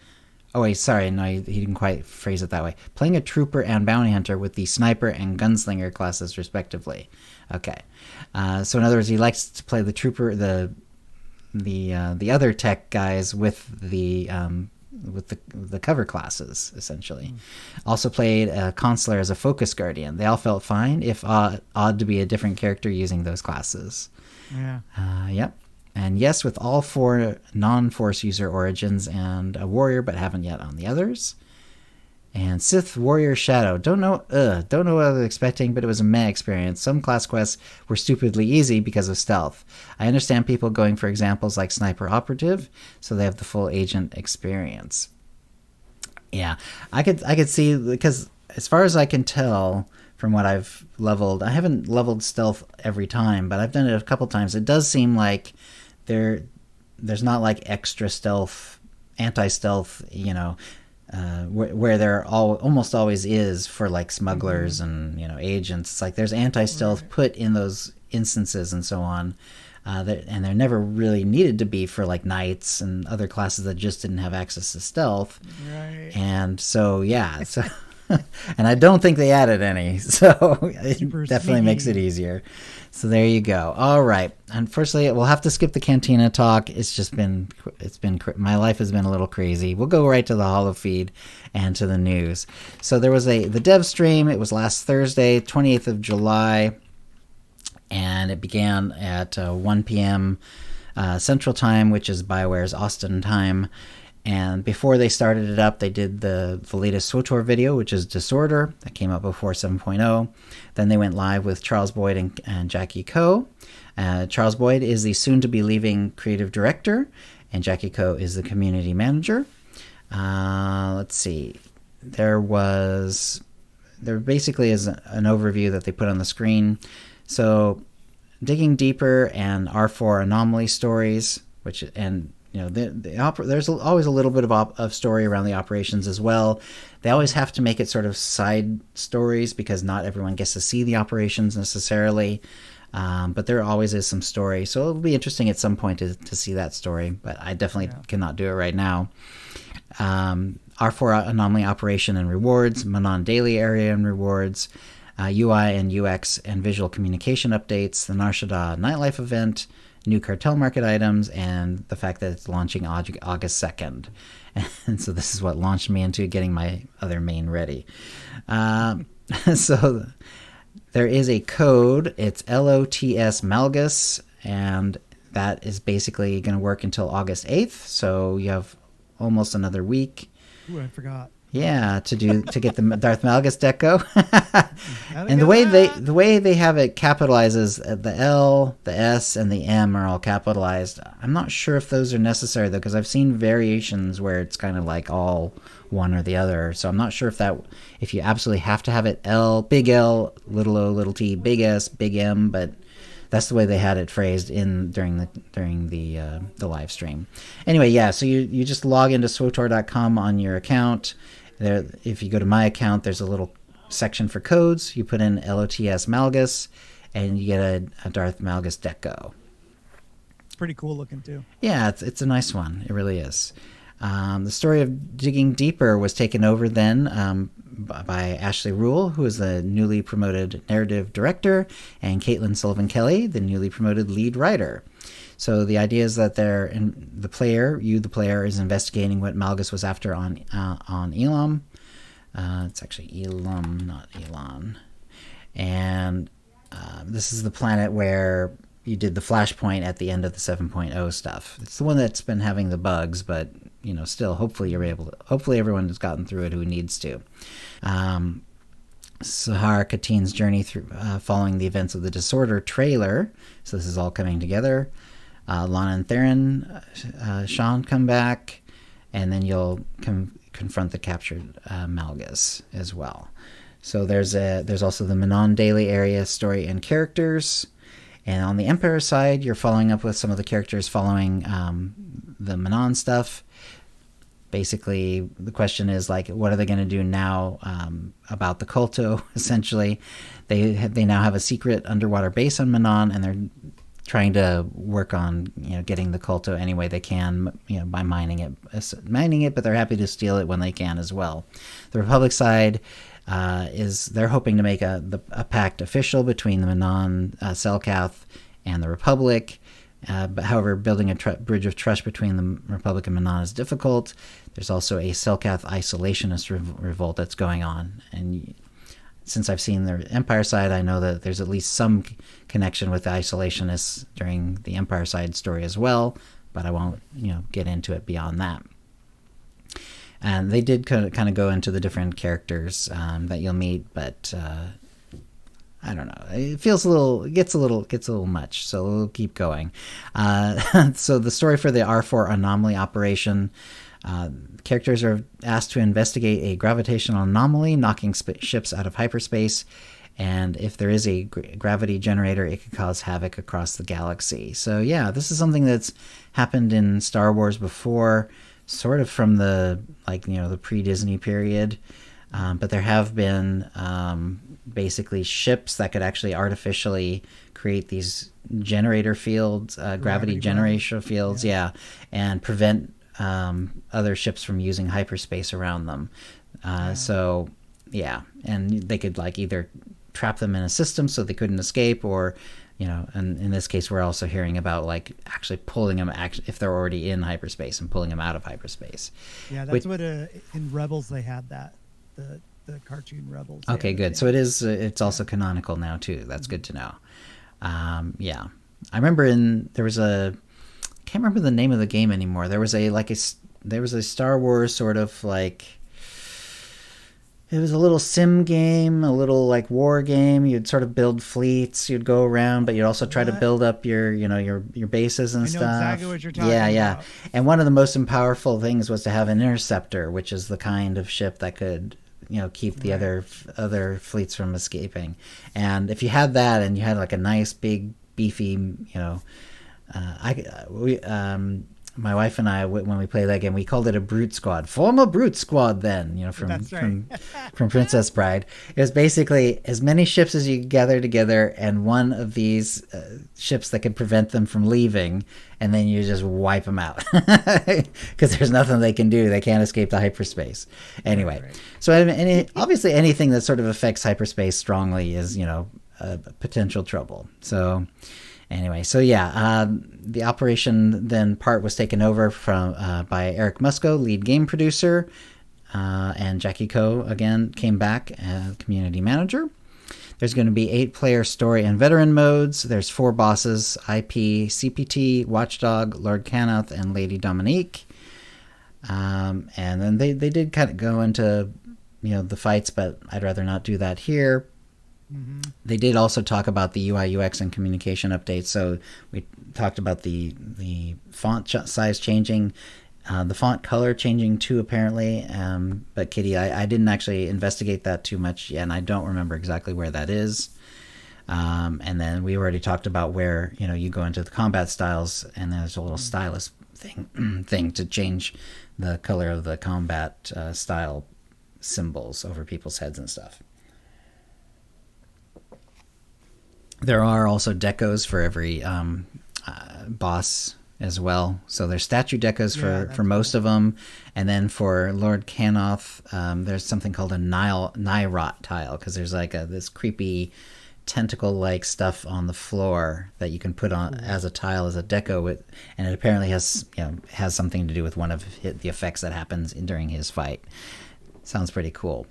Oh wait, sorry, no, he didn't quite phrase it that way. Playing a trooper and bounty hunter with the sniper and gunslinger classes respectively. Okay, so in other words, he likes to play the trooper, the other tech guys with the cover classes, essentially. Also played a consular as a focus guardian. They all felt fine, if odd to be a different character using those classes. Yeah. Yep. And yes, with all 4 non-force user origins and a warrior, but haven't yet on the others. And Sith Warrior Shadow. Don't know what I was expecting, but it was a meh experience. Some class quests were stupidly easy because of stealth. I understand people going for examples like Sniper Operative, so they have the full agent experience. Yeah, I could see, because as far as I can tell from what I've leveled, I haven't leveled stealth every time, but I've done it a couple times. It does seem like there's not like extra stealth, anti-stealth, where there almost always is for like smugglers and agents. It's like there's anti-stealth put in those instances and so on, and they're never really needed to be for like knights and other classes that just didn't have access to stealth. Right. And so and I don't think they added any, so it definitely makes it easier. So there you go. All right. Unfortunately, we'll have to skip the Cantina talk. My life has been a little crazy. We'll go right to the holo feed and to the news. So there was the dev stream. It was last Thursday, 28th of July, and it began at 1 p.m. Central Time, which is BioWare's Austin time. And before they started it up, they did the latest SWTOR video, which is Disorder, that came out before 7.0. Then they went live with Charles Boyd and Jackie Coe. Charles Boyd is the soon-to-be leaving creative director, and Jackie Coe is the community manager. Let's see. There basically is an overview that they put on the screen. So digging deeper and R4 Anomaly stories, there's always a little bit of story around the operations as well. They always have to make it sort of side stories because not everyone gets to see the operations necessarily. But there always is some story. So it'll be interesting at some point to see that story. But I definitely cannot do it right now. R4 Anomaly Operation and Rewards, Manon Daily Area and Rewards, UI and UX and visual communication updates, the Narshada Nightlife event, new cartel market items, and the fact that it's launching August 2nd. And so this is what launched me into getting my other main ready. So there is a code. It's LOTS Malgus, and that is basically going to work until August 8th. So you have almost another week. Ooh, I forgot. Yeah, to get the Darth Malgus deco. And Gotta the way they have it capitalizes, the L, the S, and the M are all capitalized. I'm not sure if those are necessary though, because I've seen variations where it's kind of like all one or the other. So I'm not sure if you absolutely have to have it L, big L, little O, little T, big S, big M, but that's the way they had it phrased during the live stream. Anyway, yeah, so you just log into swotor.com on your account. There, if you go to my account, there's a little section for codes. You put in LOTS Malgus, and you get a Darth Malgus deco. It's pretty cool looking too. Yeah, it's a nice one. It really is. The story of Digging Deeper was taken over then by Ashley Rule, who is the newly promoted narrative director, and Caitlin Sullivan Kelly, the newly promoted lead writer. So the idea is that the player, is investigating what Malgus was after on Elam. It's actually Elam, not Elon. And this is the planet where you did the flashpoint at the end of the 7.0 stuff. It's the one that's been having the bugs, but still, hopefully everyone has gotten through it who needs to. Sahar Kateen's journey through following the events of the Disorder trailer. So this is all coming together. Lana and Theron, Sean come back, and then you'll confront the captured Malgus as well. So there's also the Manon Daily area story and characters. And on the Empire side, you're following up with some of the characters following the Manon stuff. Basically, the question is what are they going to do now about the Kolto? Essentially, they now have a secret underwater base on Manon, and they're trying to work on getting the Kolto any way they can by mining it, but they're happy to steal it when they can as well. The Republic side they're hoping to make a pact official between the Manon Selkath and the Republic. But however, building a bridge of trust between the Republic and Manon is difficult. There's also a Selkath isolationist revolt that's going on. And since I've seen the Empire side, I know that there's at least some connection with the isolationists during the Empire side story as well, but I won't get into it beyond that. And they did kind of go into the different characters that you'll meet, but I don't know. It gets a little much, so we'll keep going. So the story for the R4 Anomaly Operation, characters are asked to investigate a gravitational anomaly knocking ships out of hyperspace, and if there is a gravity generator, it could cause havoc across the galaxy. So yeah, this is something that's happened in Star Wars before, sort of from the the pre-Disney period. But there have been basically ships that could actually artificially create these generator fields, gravity generation fields, and prevent other ships from using hyperspace around them. So, yeah, and they could either trap them in a system so they couldn't escape, or and in this case, we're also hearing about actually pulling them if they're already in hyperspace and pulling them out of hyperspace. Yeah, that's what in Rebels they had that. The cartoon Rebels. Okay, good. So it's also canonical now too. That's good to know. Yeah, I remember I can't remember the name of the game anymore. There was a Star Wars sort of it was a little sim game, a little war game. You'd sort of build fleets, you'd go around, but you'd also try to build up your bases and stuff. I know exactly what you're talking about. Yeah. And one of the most powerful things was to have an interceptor, which is the kind of ship that could keep the other fleets from escaping. And if you had that, and you had a nice big beefy my wife and I, when we played that game, we called it a brute squad. Form a brute squad then, from Princess Bride. It was basically as many ships as you gather together, and one of these ships that could prevent them from leaving, and then you just wipe them out. Because there's nothing they can do. They can't escape the hyperspace. Anyway, right. So obviously anything that sort of affects hyperspace strongly is, potential trouble. So... Anyway, so yeah, the operation then part was taken over by Eric Musco, lead game producer, and Jackie Coe again came back as community manager. There's going to be 8-player story and veteran modes. There's 4 bosses: IP, CPT, Watchdog, Lord Canoth, and Lady Dominique. And then they did kind of go into, the fights, but I'd rather not do that here. Mm-hmm. They did also talk about the UI, UX, and communication updates. So we talked about the font size changing, the font color changing too, apparently. But Kitty, I didn't actually investigate that too much yet, and I don't remember exactly where that is. And then we already talked about where, you go into the combat styles, and there's a little stylus thing to change the color of the combat style symbols over people's heads and stuff. There are also decos for every boss as well. So there's statue decos for most of them. And then for Lord Canoth, there's something called a Nyrot tile, because there's like this creepy tentacle-like stuff on the floor that you can put on as a tile, as a deco, and it apparently has something to do with one of the effects that happens during his fight. Sounds pretty cool.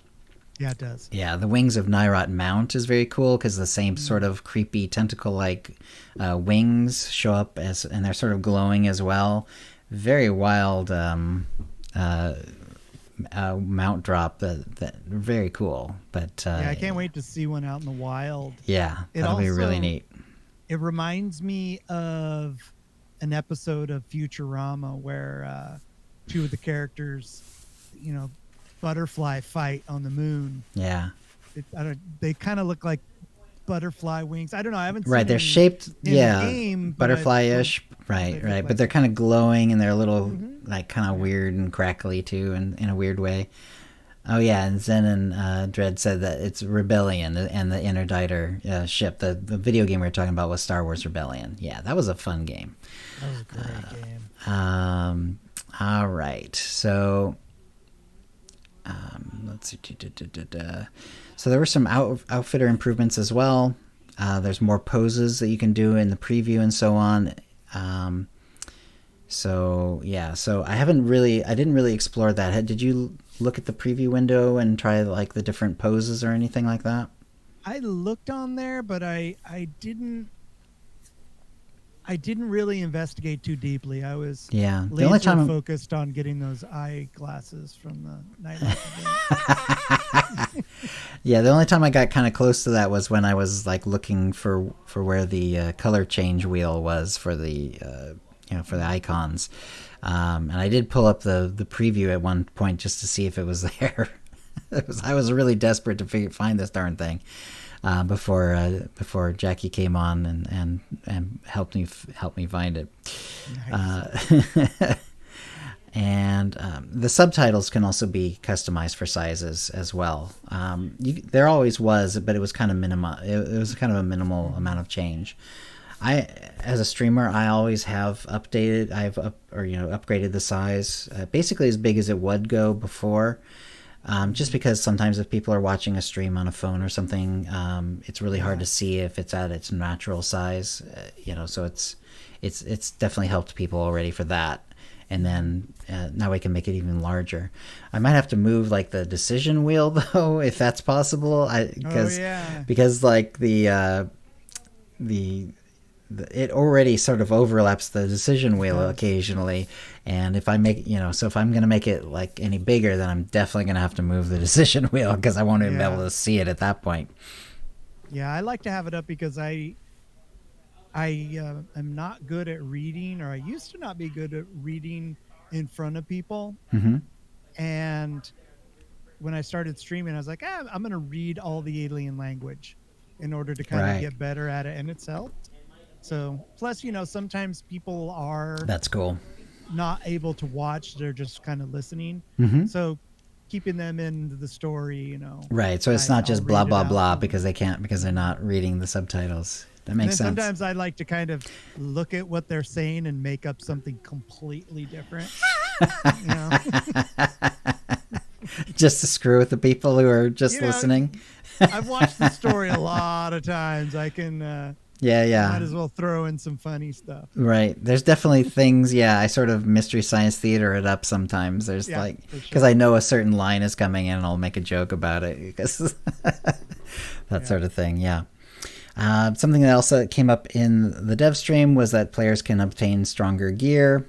Yeah, it does. Yeah, the wings of Nyrot Mount is very cool, because the same sort of creepy tentacle-like wings show up, and they're sort of glowing as well. Very wild mount drop. That very cool. But I can't wait to see one out in the wild. Yeah, that'll be really neat. It reminds me of an episode of Futurama where two of the characters, butterfly fight on the moon. Yeah. They kind of look like butterfly wings. I don't know. I haven't seen Right, they're shaped, the game, butterfly-ish. Right. But they're kind of glowing, and they're a little like kind of weird and crackly too, in a weird way. Oh yeah, and Zen and Dread said that it's Rebellion and the Interditer ship. The video game we were talking about was Star Wars Rebellion. Yeah, that was a fun game. That was a great game. All right, so let's see. So there were some outfitter improvements as well. There's more poses that you can do in the preview and so on. So I didn't really explore that. Did you look at the preview window and try like the different poses or anything like that? I looked on there, but I didn't really investigate too deeply. I was the only time focused on getting those eyeglasses from the nightlife event. Yeah, the only time I got kind of close to that was when I was like looking for where the color change wheel was for the for the icons, and I did pull up the preview at one point just to see if it was there. I was really desperate to find this darn thing before Jackie came on and helped me find it. Nice. And the subtitles can also be customized for sizes as well. There always was, but it was kind of minimal. It was kind of a minimal amount of change. As a streamer, I always have updated. Upgraded the size basically as big as it would go before. Just because sometimes if people are watching a stream on a phone or something, it's really hard to see if it's at its natural size. So it's definitely helped people already for that. And then now we can make it even larger. I might have to move like the decision wheel though, if that's possible. Because like it already sort of overlaps the decision wheel occasionally, and if I make if I'm gonna make it like any bigger, then I'm definitely gonna have to move the decision wheel because I won't even be able to see it at that point. Yeah, I like to have it up because I am not good at reading, or I used to not be good at reading in front of people. Mm-hmm. And when I started streaming, I was like, I'm going to read all the alien language in order to kind of get better at it, and it's helped. So, plus, sometimes people are that's cool not able to watch; they're just kind of listening. Mm-hmm. So, keeping them in the story, right. So it's not just blah blah blah because they're not reading the subtitles. That makes sense. Sometimes I like to kind of look at what they're saying and make up something completely different. Just to screw with the people who are just listening. I've watched the story a lot of times. I can might as well throw in some funny stuff. Right. There's definitely things, I sort of mystery science theater it up sometimes. There's because I know a certain line is coming in and I'll make a joke about it because that sort of thing. Yeah. Something else that came up in the dev stream was that players can obtain stronger gear.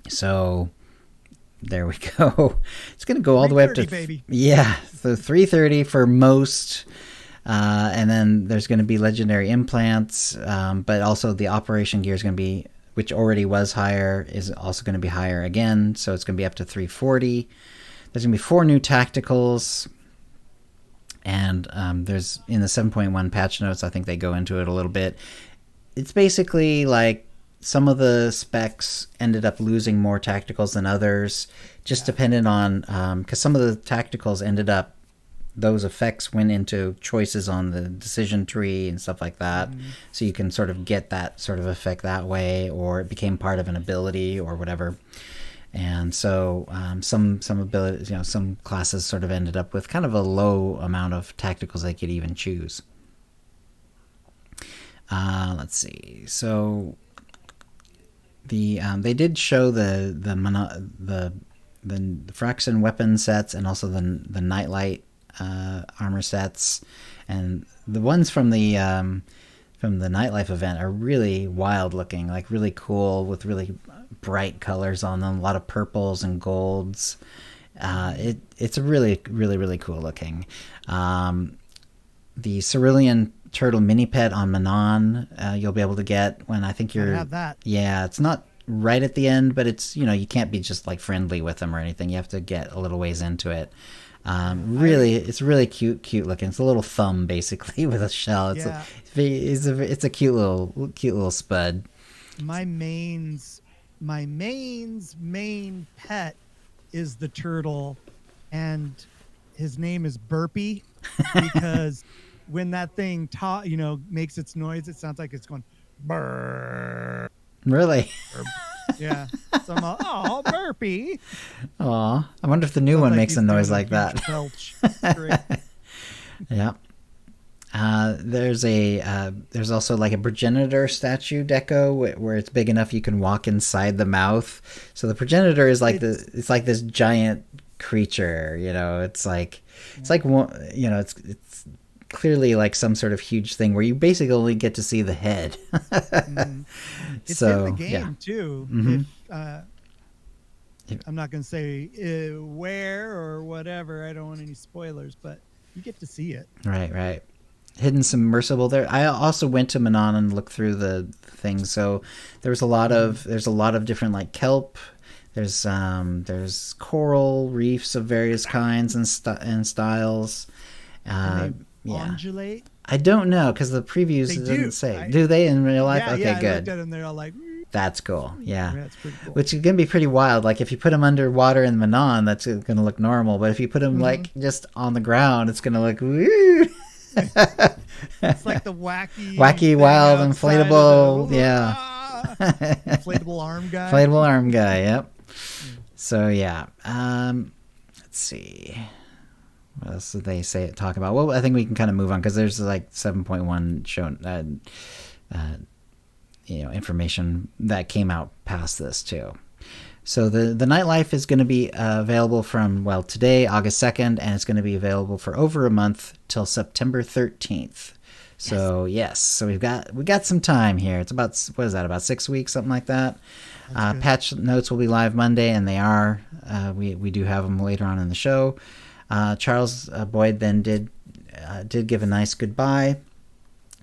So There we go. It's going to go all the way up to baby. Yeah, so 330 for most, and then there's going to be legendary implants, but also the operation gear is going to be, which already was higher, is also going to be higher again. So it's going to be up to 340. There's going to be 4 new tacticals, and there's in the 7.1 patch notes, I think they go into it a little bit. It's basically like some of the specs ended up losing more tacticals than others, just dependent on, because some of the tacticals ended up, those effects went into choices on the decision tree and stuff like that. So you can sort of get that sort of effect that way, or it became part of an ability or whatever. And so some abilities, some classes sort of ended up with kind of a low amount of tacticals they could even choose. Let's see. So they did show the Fraxen weapon sets and also the Nightlight armor sets, and the ones from the Nightlife event are really wild looking, like really cool with really bright colors on them, a lot of purples and golds. It's a really cool looking. The Cerulean Turtle mini pet on Manon, you'll be able to get when I think you're. I have that. Yeah, it's not right at the end, but it's you can't be just like friendly with them or anything. You have to get a little ways into it. It's really cute looking. It's a little thumb basically with a shell. It's a cute little spud. My main's main pet is the turtle, and his name is Burpee because when that thing makes its noise, it sounds like it's going burr. Really? Yeah. So I'm all, oh, Burpee. Aw, I wonder if the new one makes a noise like that. Yeah. There's also like a progenitor statue deco where it's big enough you can walk inside the mouth. So the progenitor is like it's like this giant creature, it's clearly like some sort of huge thing where you basically only get to see the head. It's so, in the game too. I'm not going to say where or whatever. I don't want any spoilers, but you get to see it. Right. Hidden submersible there. I also went to Manon and looked through the things. So there's a lot of different like kelp. There's coral reefs of various kinds and styles. Undulate? I don't know because the previews didn't say. Do they in real life? Okay, good. I looked at them, they're all like. That's cool. Yeah, that's pretty cool. Which is gonna be pretty wild. Like if you put them underwater in Manon, that's gonna look normal. But if you put them like just on the ground, it's gonna look weird. It's like the wacky wild, inflatable, inflatable arm guy. Inflatable arm guy. Yep. So yeah, let's see. What else did they talk about? Well, I think we can kind of move on because there's like 7.1 shown, information that came out past this too. So the Nightlife is going to be available from today, August 2nd, and it's going to be available for over a month till September 13th. So so we got some time here. It's about about 6 weeks, something like that. Patch notes will be live Monday, and they are. We do have them later on in the show. Charles Boyd then did give a nice goodbye.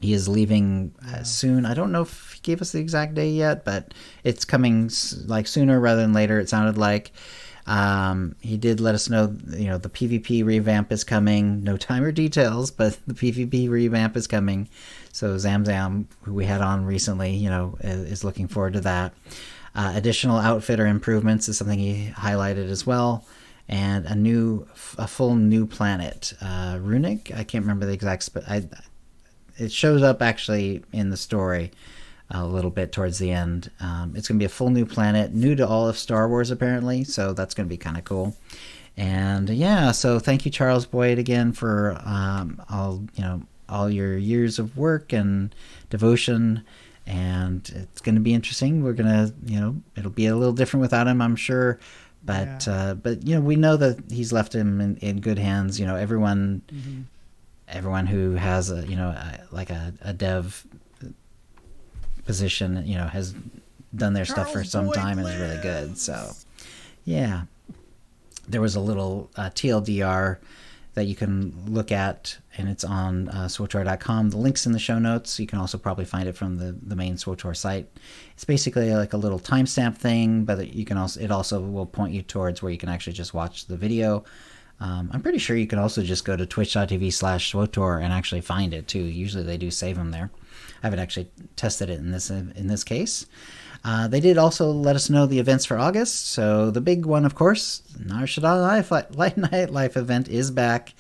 He is leaving soon. I don't know if he gave us the exact day yet, but it's coming like sooner rather than later. It sounded like he did let us know. The PvP revamp is coming. No time or details, but the PvP revamp is coming. So Zamzam, who we had on recently, is looking forward to that. Additional outfitter improvements is something he highlighted as well. And a full new planet, Runic. I can't remember the exact. It shows up actually in the story a little bit towards the end. It's going to be a full new planet, new to all of Star Wars apparently. So that's going to be kind of cool. And so thank you, Charles Boyd, again for all your years of work and devotion. And it's going to be interesting. We're gonna, it'll be a little different without him, I'm sure. But we know that he's left him in good hands. Everyone who has a dev position, has done their stuff for some time and is really good. So, yeah. there was a little TLDR that you can look at, and it's on SWTOR.com. The link's in the show notes. You can also probably find it from the main SWTOR site. It's basically like a little timestamp thing, but it also will point you towards where you can actually just watch the video. I'm pretty sure you can also just go to twitch.tv/SWTOR and actually find it too. Usually they do save them there. I haven't actually tested it in this case. They did also let us know the events for August. So the big one, of course, Nar Shaddaa Light Nightlife event is back.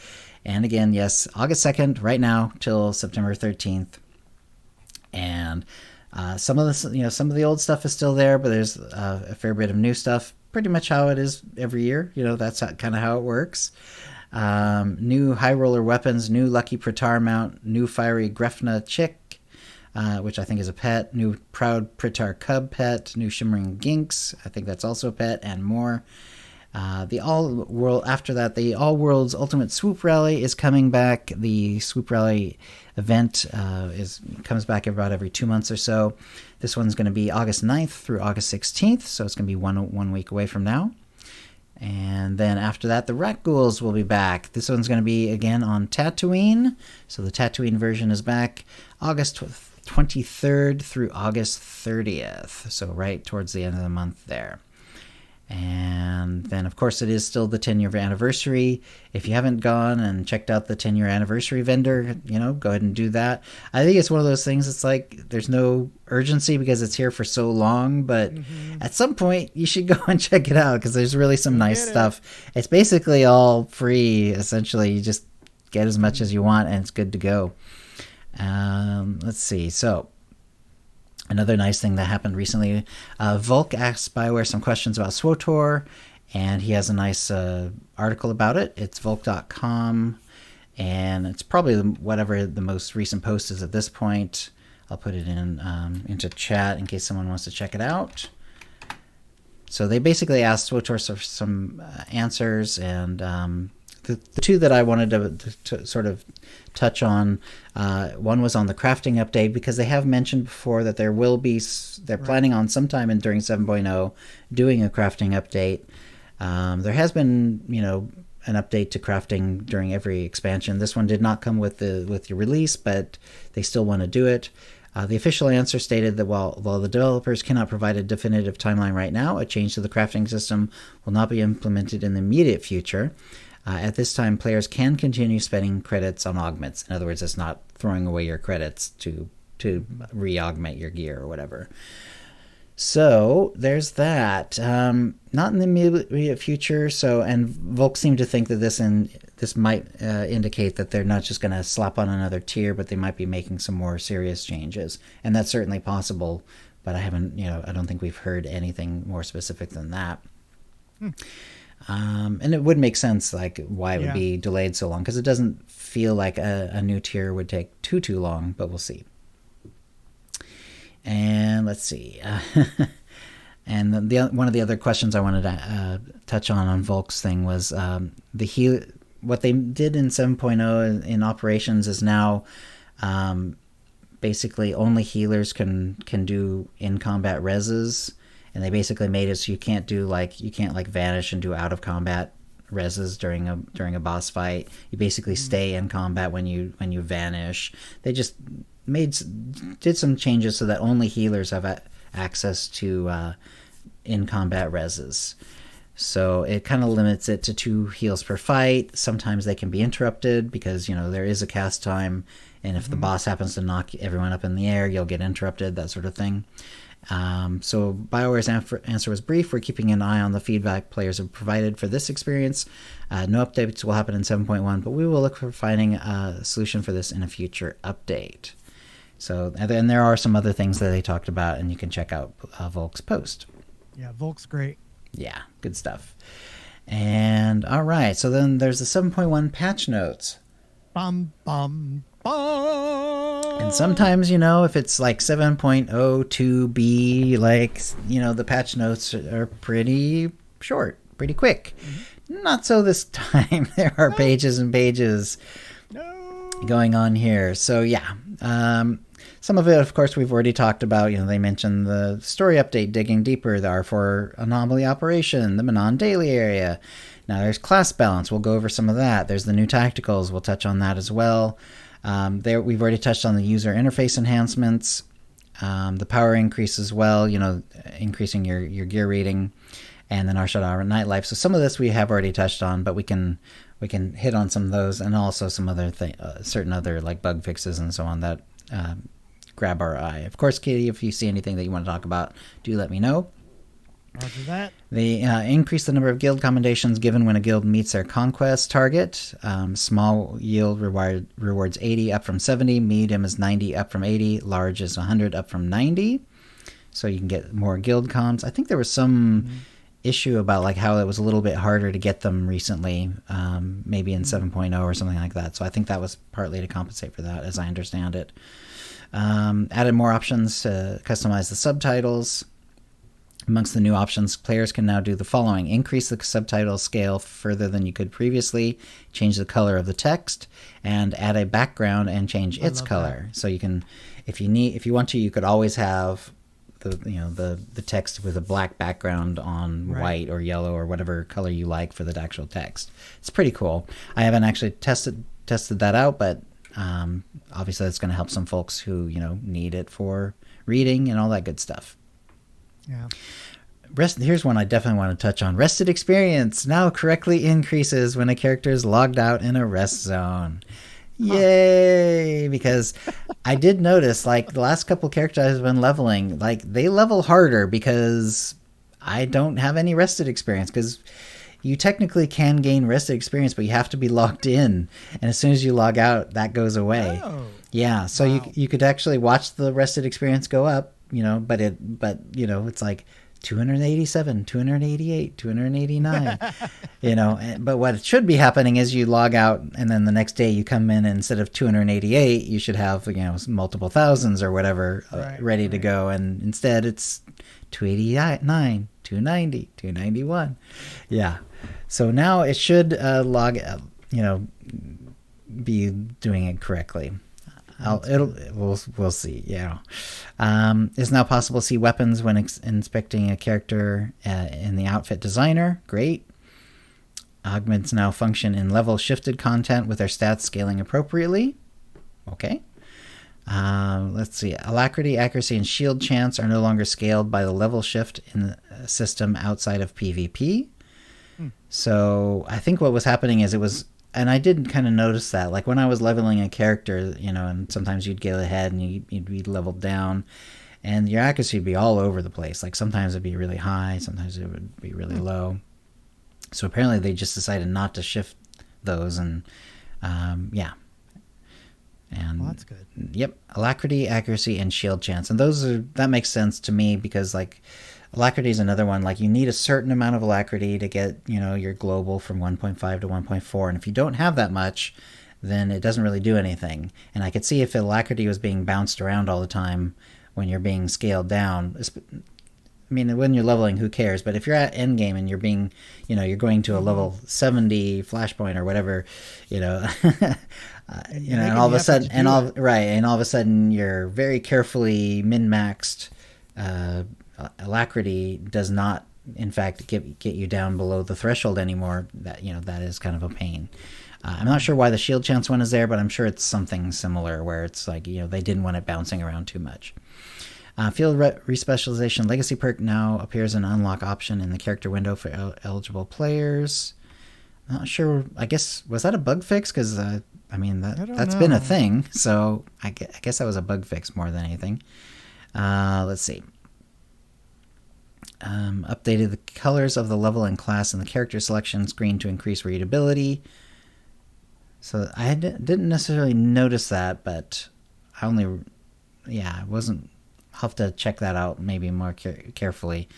And again, yes, August 2nd, right now, till September 13th. And some of the old stuff is still there, but there's a fair bit of new stuff. Pretty much how it is every year. That's kind of how it works. New high roller weapons, new Lucky Praetor mount, new fiery Grefna Chick, which I think is a pet, new Proud Praetor Cub pet, new Shimmering Ginks, I think that's also a pet, and more. The All Worlds Ultimate Swoop Rally is coming back. The Swoop Rally event comes back about every 2 months or so. This one's going to be August 9th through August 16th, so it's going to be one week away from now. And then after that, the Rat Ghouls will be back. This one's going to be, again, on Tatooine. So the Tatooine version is back August 23rd through August 30th. So right towards the end of the month there. And then, of course, it is still the 10-year anniversary. If you haven't gone and checked out the 10-year anniversary vendor, go ahead and do that. I think it's one of those things, it's like there's no urgency because it's here for so long, but at some point you should go and check it out because there's really some nice stuff. It's basically all free, essentially. You just get as much as you want and it's good to go. Let's see. So, another nice thing that happened recently, Volk asked BioWare some questions about SWTOR, and he has a nice article about it. It's Volk.com, and it's probably whatever the most recent post is at this point. I'll put it into chat in case someone wants to check it out. So they basically asked SWTOR some answers, and the two that I wanted to sort of touch on, one was on the crafting update, because they have mentioned before that they're planning on sometime during 7.0 doing a crafting update. There has been, an update to crafting during every expansion. This one did not come with your release, but they still want to do it. The official answer stated that while the developers cannot provide a definitive timeline right now, a change to the crafting system will not be implemented in the immediate future. At this time, players can continue spending credits on augments. In other words, it's not throwing away your credits to re-augment your gear or whatever. So there's that. Not in the immediate future. And Volk seemed to think that this might indicate that they're not just going to slap on another tier, but they might be making some more serious changes. And that's certainly possible. But I don't think we've heard anything more specific than that. And it would make sense, like, why it would be delayed so long, because it doesn't feel like a new tier would take too long, but we'll see. And let's see. And one of the other questions I wanted to touch on Volk's thing was what they did in 7.0 in operations is now basically only healers can do in-combat reses. And they basically made it so you can't vanish and do out of combat reses during a boss fight. You basically stay in combat when you vanish. They just did some changes so that only healers have access to in combat reses. So it kind of limits it to 2 heals per fight. Sometimes they can be interrupted because there is a cast time, and if the boss happens to knock everyone up in the air, you'll get interrupted, that sort of thing. So BioWare's answer was brief. We're keeping an eye on the feedback players have provided for this experience. No updates will happen in 7.1, but we will look for finding a solution for this in a future update. So, and then there are some other things that they talked about, and you can check out Volk's post. Yeah, Volk's great. Yeah, good stuff. And all right, so then there's the 7.1 patch notes. Bum, bum, bum. And sometimes, if it's like 7.02b, the patch notes are pretty short, pretty quick. Not so this time. There are pages and pages going on here. So, yeah. Some of it, of course, we've already talked about. They mentioned the story update, Digging Deeper, the R4 Anomaly Operation, the Manon Daily area. Now there's class balance. We'll go over some of that. There's the new tacticals. We'll touch on that as well. We've already touched on the user interface enhancements, the power increase as well, increasing your gear rating, and then our Shadowrun Nightlife. So some of this we have already touched on, but we can hit on some of those, and also some other certain other like bug fixes and so on that grab our eye. Of course, Kitty, if you see anything that you want to talk about, do let me know. Roger that. They increase the number of guild commendations given when a guild meets their conquest target. Small yield rewards 80 up from 70. Medium is 90 up from 80. Large is 100 up from 90. So you can get more guild comms. I think there was some issue about like how it was a little bit harder to get them recently, maybe in 7.0 or something like that. So I think that was partly to compensate for that, as I understand it. Added more options to customize the subtitles. Amongst the new options, players can now do the following: increase the subtitle scale further than you could previously, change the color of the text, and add a background and change its color. So you can, if you want to, you could always have the text with a black background on white or yellow or whatever color you like for the actual text. It's pretty cool. I haven't actually tested that out, but obviously that's going to help some folks who need it for reading and all that good stuff. Yeah. Here's one I definitely want to touch on. Rested experience now correctly increases when a character is logged out in a rest zone. Yay! Because I did notice, like, the last couple characters I've been leveling, like, they level harder because I don't have any rested experience. Because you technically can gain rested experience, but you have to be logged in. And as soon as you log out, that goes away. Oh. Yeah, so you could actually watch the rested experience go up, but it's like 287, 288, 289, but what should be happening is you log out and then the next day you come in, and instead of 288, you should have, multiple thousands or whatever ready to go. And instead it's 289, 290, 291. Yeah. So now it should be doing it correctly. We'll see. Yeah. It's now possible to see weapons when inspecting a character in the outfit designer. Great. Augments now function in level shifted content with their stats scaling appropriately. Okay. Let's see. Alacrity, accuracy, and shield chance are no longer scaled by the level shift in the system outside of PvP. So I think what was happening is and I did kind of notice that, like when I was leveling a character, and sometimes you'd get ahead and you'd be leveled down, and your accuracy would be all over the place. Like sometimes it'd be really high, sometimes it would be really low. So apparently they just decided not to shift those, and yeah. And that's good. Yep, alacrity, accuracy, and shield chance, and that makes sense to me because like. Alacrity is another one. Like you need a certain amount of alacrity to get, your global from 1.5 to 1.4. And if you don't have that much, then it doesn't really do anything. And I could see if alacrity was being bounced around all the time when you're being scaled down. I mean, when you're leveling, who cares? But if you're at end game and you're being, you're going to a level 70 flashpoint or whatever, and all of a sudden, and all of a sudden you're very carefully min-maxed. Alacrity does not, in fact, get you down below the threshold anymore. That that is kind of a pain. I'm not sure why the shield chance one is there, but I'm sure it's something similar where it's like they didn't want it bouncing around too much. Field respecialization legacy perk now appears an unlock option in the character window for eligible players. I'm not sure. I guess was that a bug fix? Because that's been a thing. So I guess that was a bug fix more than anything. Let's see. Updated the colors of the level and class in the character selection screen to increase readability. So I didn't necessarily notice that, but I wasn't. I'll have to check that out maybe more carefully.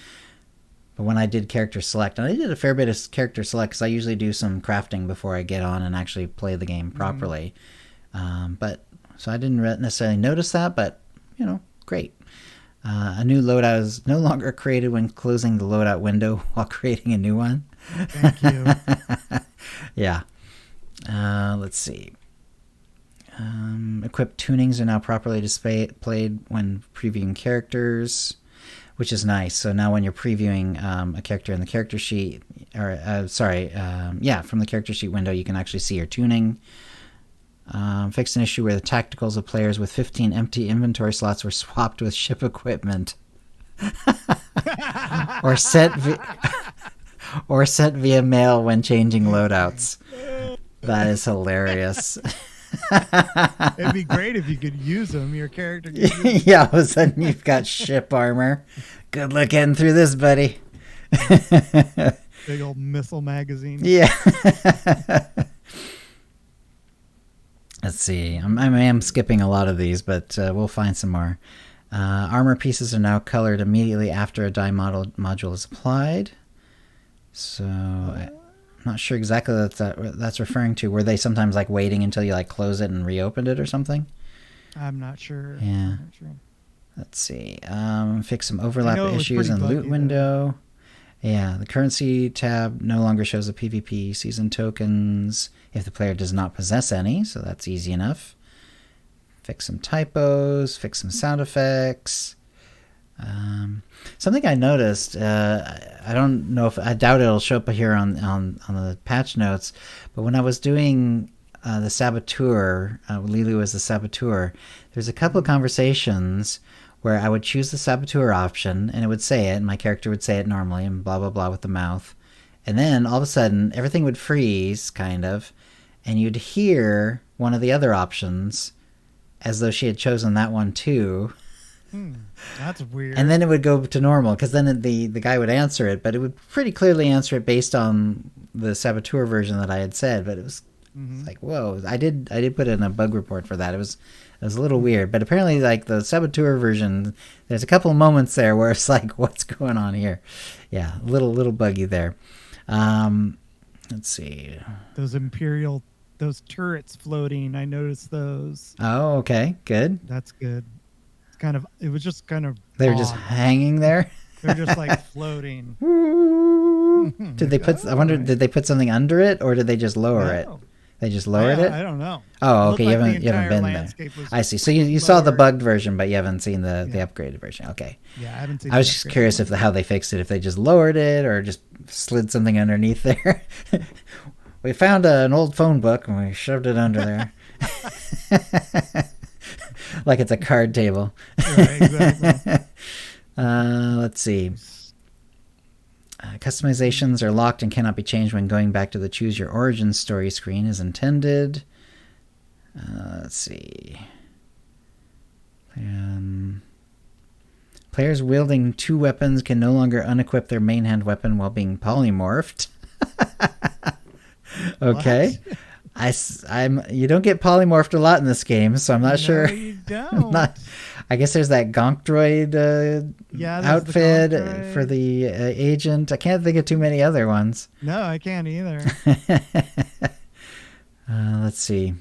But when I did character select, and I did a fair bit of character select because I usually do some crafting before I get on and actually play the game properly. So I didn't necessarily notice that, but great. A new loadout is no longer created when closing the loadout window while creating a new one. Thank you. Yeah. Let's see. Equipped tunings are now properly displayed when previewing characters, which is nice. So now when you're previewing a character in the character sheet, or from the character sheet window, you can actually see your tuning. Fixed an issue where the tacticals of players with 15 empty inventory slots were swapped with ship equipment. or sent via mail when changing loadouts. That is hilarious. It'd be great if you could use them. Your character could use them. Yeah, all of a sudden you've got ship armor. Good luck getting through this, buddy. Big old missile magazine. Yeah. Let's see. I am skipping a lot of these, but we'll find some more. Armor pieces are now colored immediately after a dye module is applied. So I'm not sure exactly what that's referring to. Were they sometimes like waiting until you like close it and reopened it or something? I'm not sure. Yeah. I'm not sure. Let's see. Fix some overlap issues in the loot buggy, window. Yeah, the currency tab no longer shows the PvP season tokens if the player does not possess any, so that's easy enough. Fix some typos, fix some sound effects. Something I noticed, I don't know if, I doubt it'll show up here on the patch notes, but when I was doing the Saboteur, Lilu as the Saboteur, there's a couple of conversations where I would choose the Saboteur option, and it would say it, and my character would say it normally, and blah, blah, blah with the mouth. And then, all of a sudden, everything would freeze, kind of, and you'd hear one of the other options, as though she had chosen that one too. That's weird. And then it would go to normal, because then the guy would answer it, but it would pretty clearly answer it based on the Saboteur version that I had said, but it was like, whoa, I did put in a bug report for that. It was a little weird, but apparently like the Saboteur version, there's a couple of moments there where it's like, what's going on here? Yeah, a little buggy there. Let's see. Those turrets floating, I noticed those. Oh, okay, good. That's good. It was just kind of They were just hanging there. They're just like floating. Did they put? I wonder, did they put something under it, or did they just lower it? They just lowered it. I don't know. Oh, okay. You haven't been there. I see. So you saw the bugged version, but you haven't seen the upgraded version. Okay. Yeah, I haven't seen. I was just curious how they fixed it. If they just lowered it, or just slid something underneath there. We found an old phone book and we shoved it under there. Like it's a card table. Right, exactly. Let's see. Customizations are locked and cannot be changed when going back to the Choose Your Origin story screen as intended. Let's see. Players wielding two weapons can no longer unequip their main hand weapon while being polymorphed. Okay. You don't get polymorphed a lot in this game, so I'm not sure. You don't. I guess there's that Gonk Droid outfit for the agent. I can't think of too many other ones. No, I can't either. Let's see.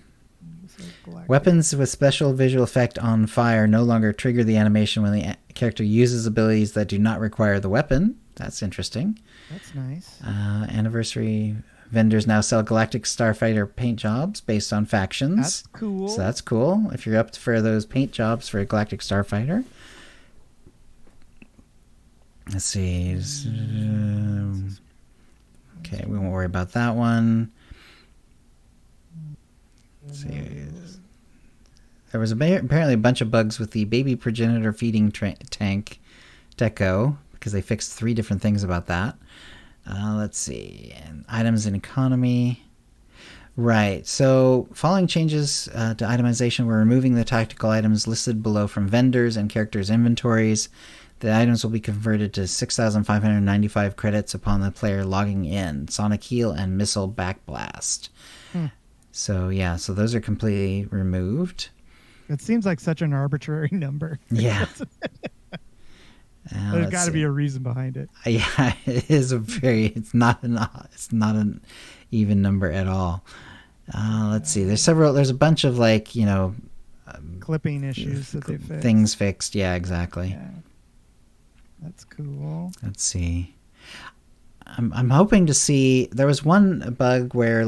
Weapons with special visual effect on fire no longer trigger the animation when the character uses abilities that do not require the weapon. That's interesting. That's nice. Anniversary vendors now sell Galactic Starfighter paint jobs based on factions. That's cool. So that's cool. If you're up for those paint jobs for Galactic Starfighter. Let's see. Okay, we won't worry about that one. Let's see. There was apparently a bunch of bugs with the baby progenitor feeding tank deco, because they fixed 3 different things about that. Let's see. And items in economy. Right. So following changes to itemization, we're removing the tactical items listed below from vendors and characters' inventories. The items will be converted to 6,595 credits upon the player logging in. Sonic Heal and Missile Backblast. So yeah, so those are completely removed. It seems like such an arbitrary number. Yeah. There's got to be a reason behind it. Yeah, it is it's not an even number at all. Let's see. There's a bunch of clipping issues that they fixed. Things fixed. Yeah, exactly. Yeah. That's cool. Let's see. I'm hoping to see. There was one bug where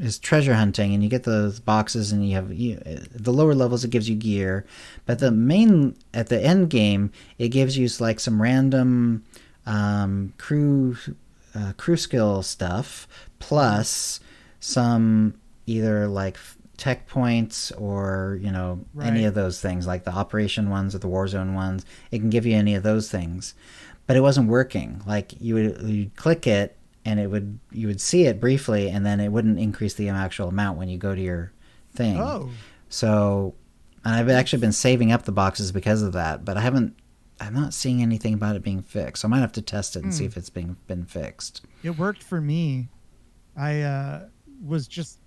is treasure hunting, and you get those boxes, and you have the lower levels. It gives you gear, but at the end game, it gives you like some random crew skill stuff, plus some either like tech points or any of those things, like the operation ones or the Warzone ones. It can give you any of those things, but it wasn't working. Like you'd click it, and you would see it briefly, and then it wouldn't increase the actual amount when you go to your thing. Oh. So, and I've actually been saving up the boxes because of that, but I'm not seeing anything about it being fixed. So I might have to test it and see if it's been fixed. It worked for me. I was just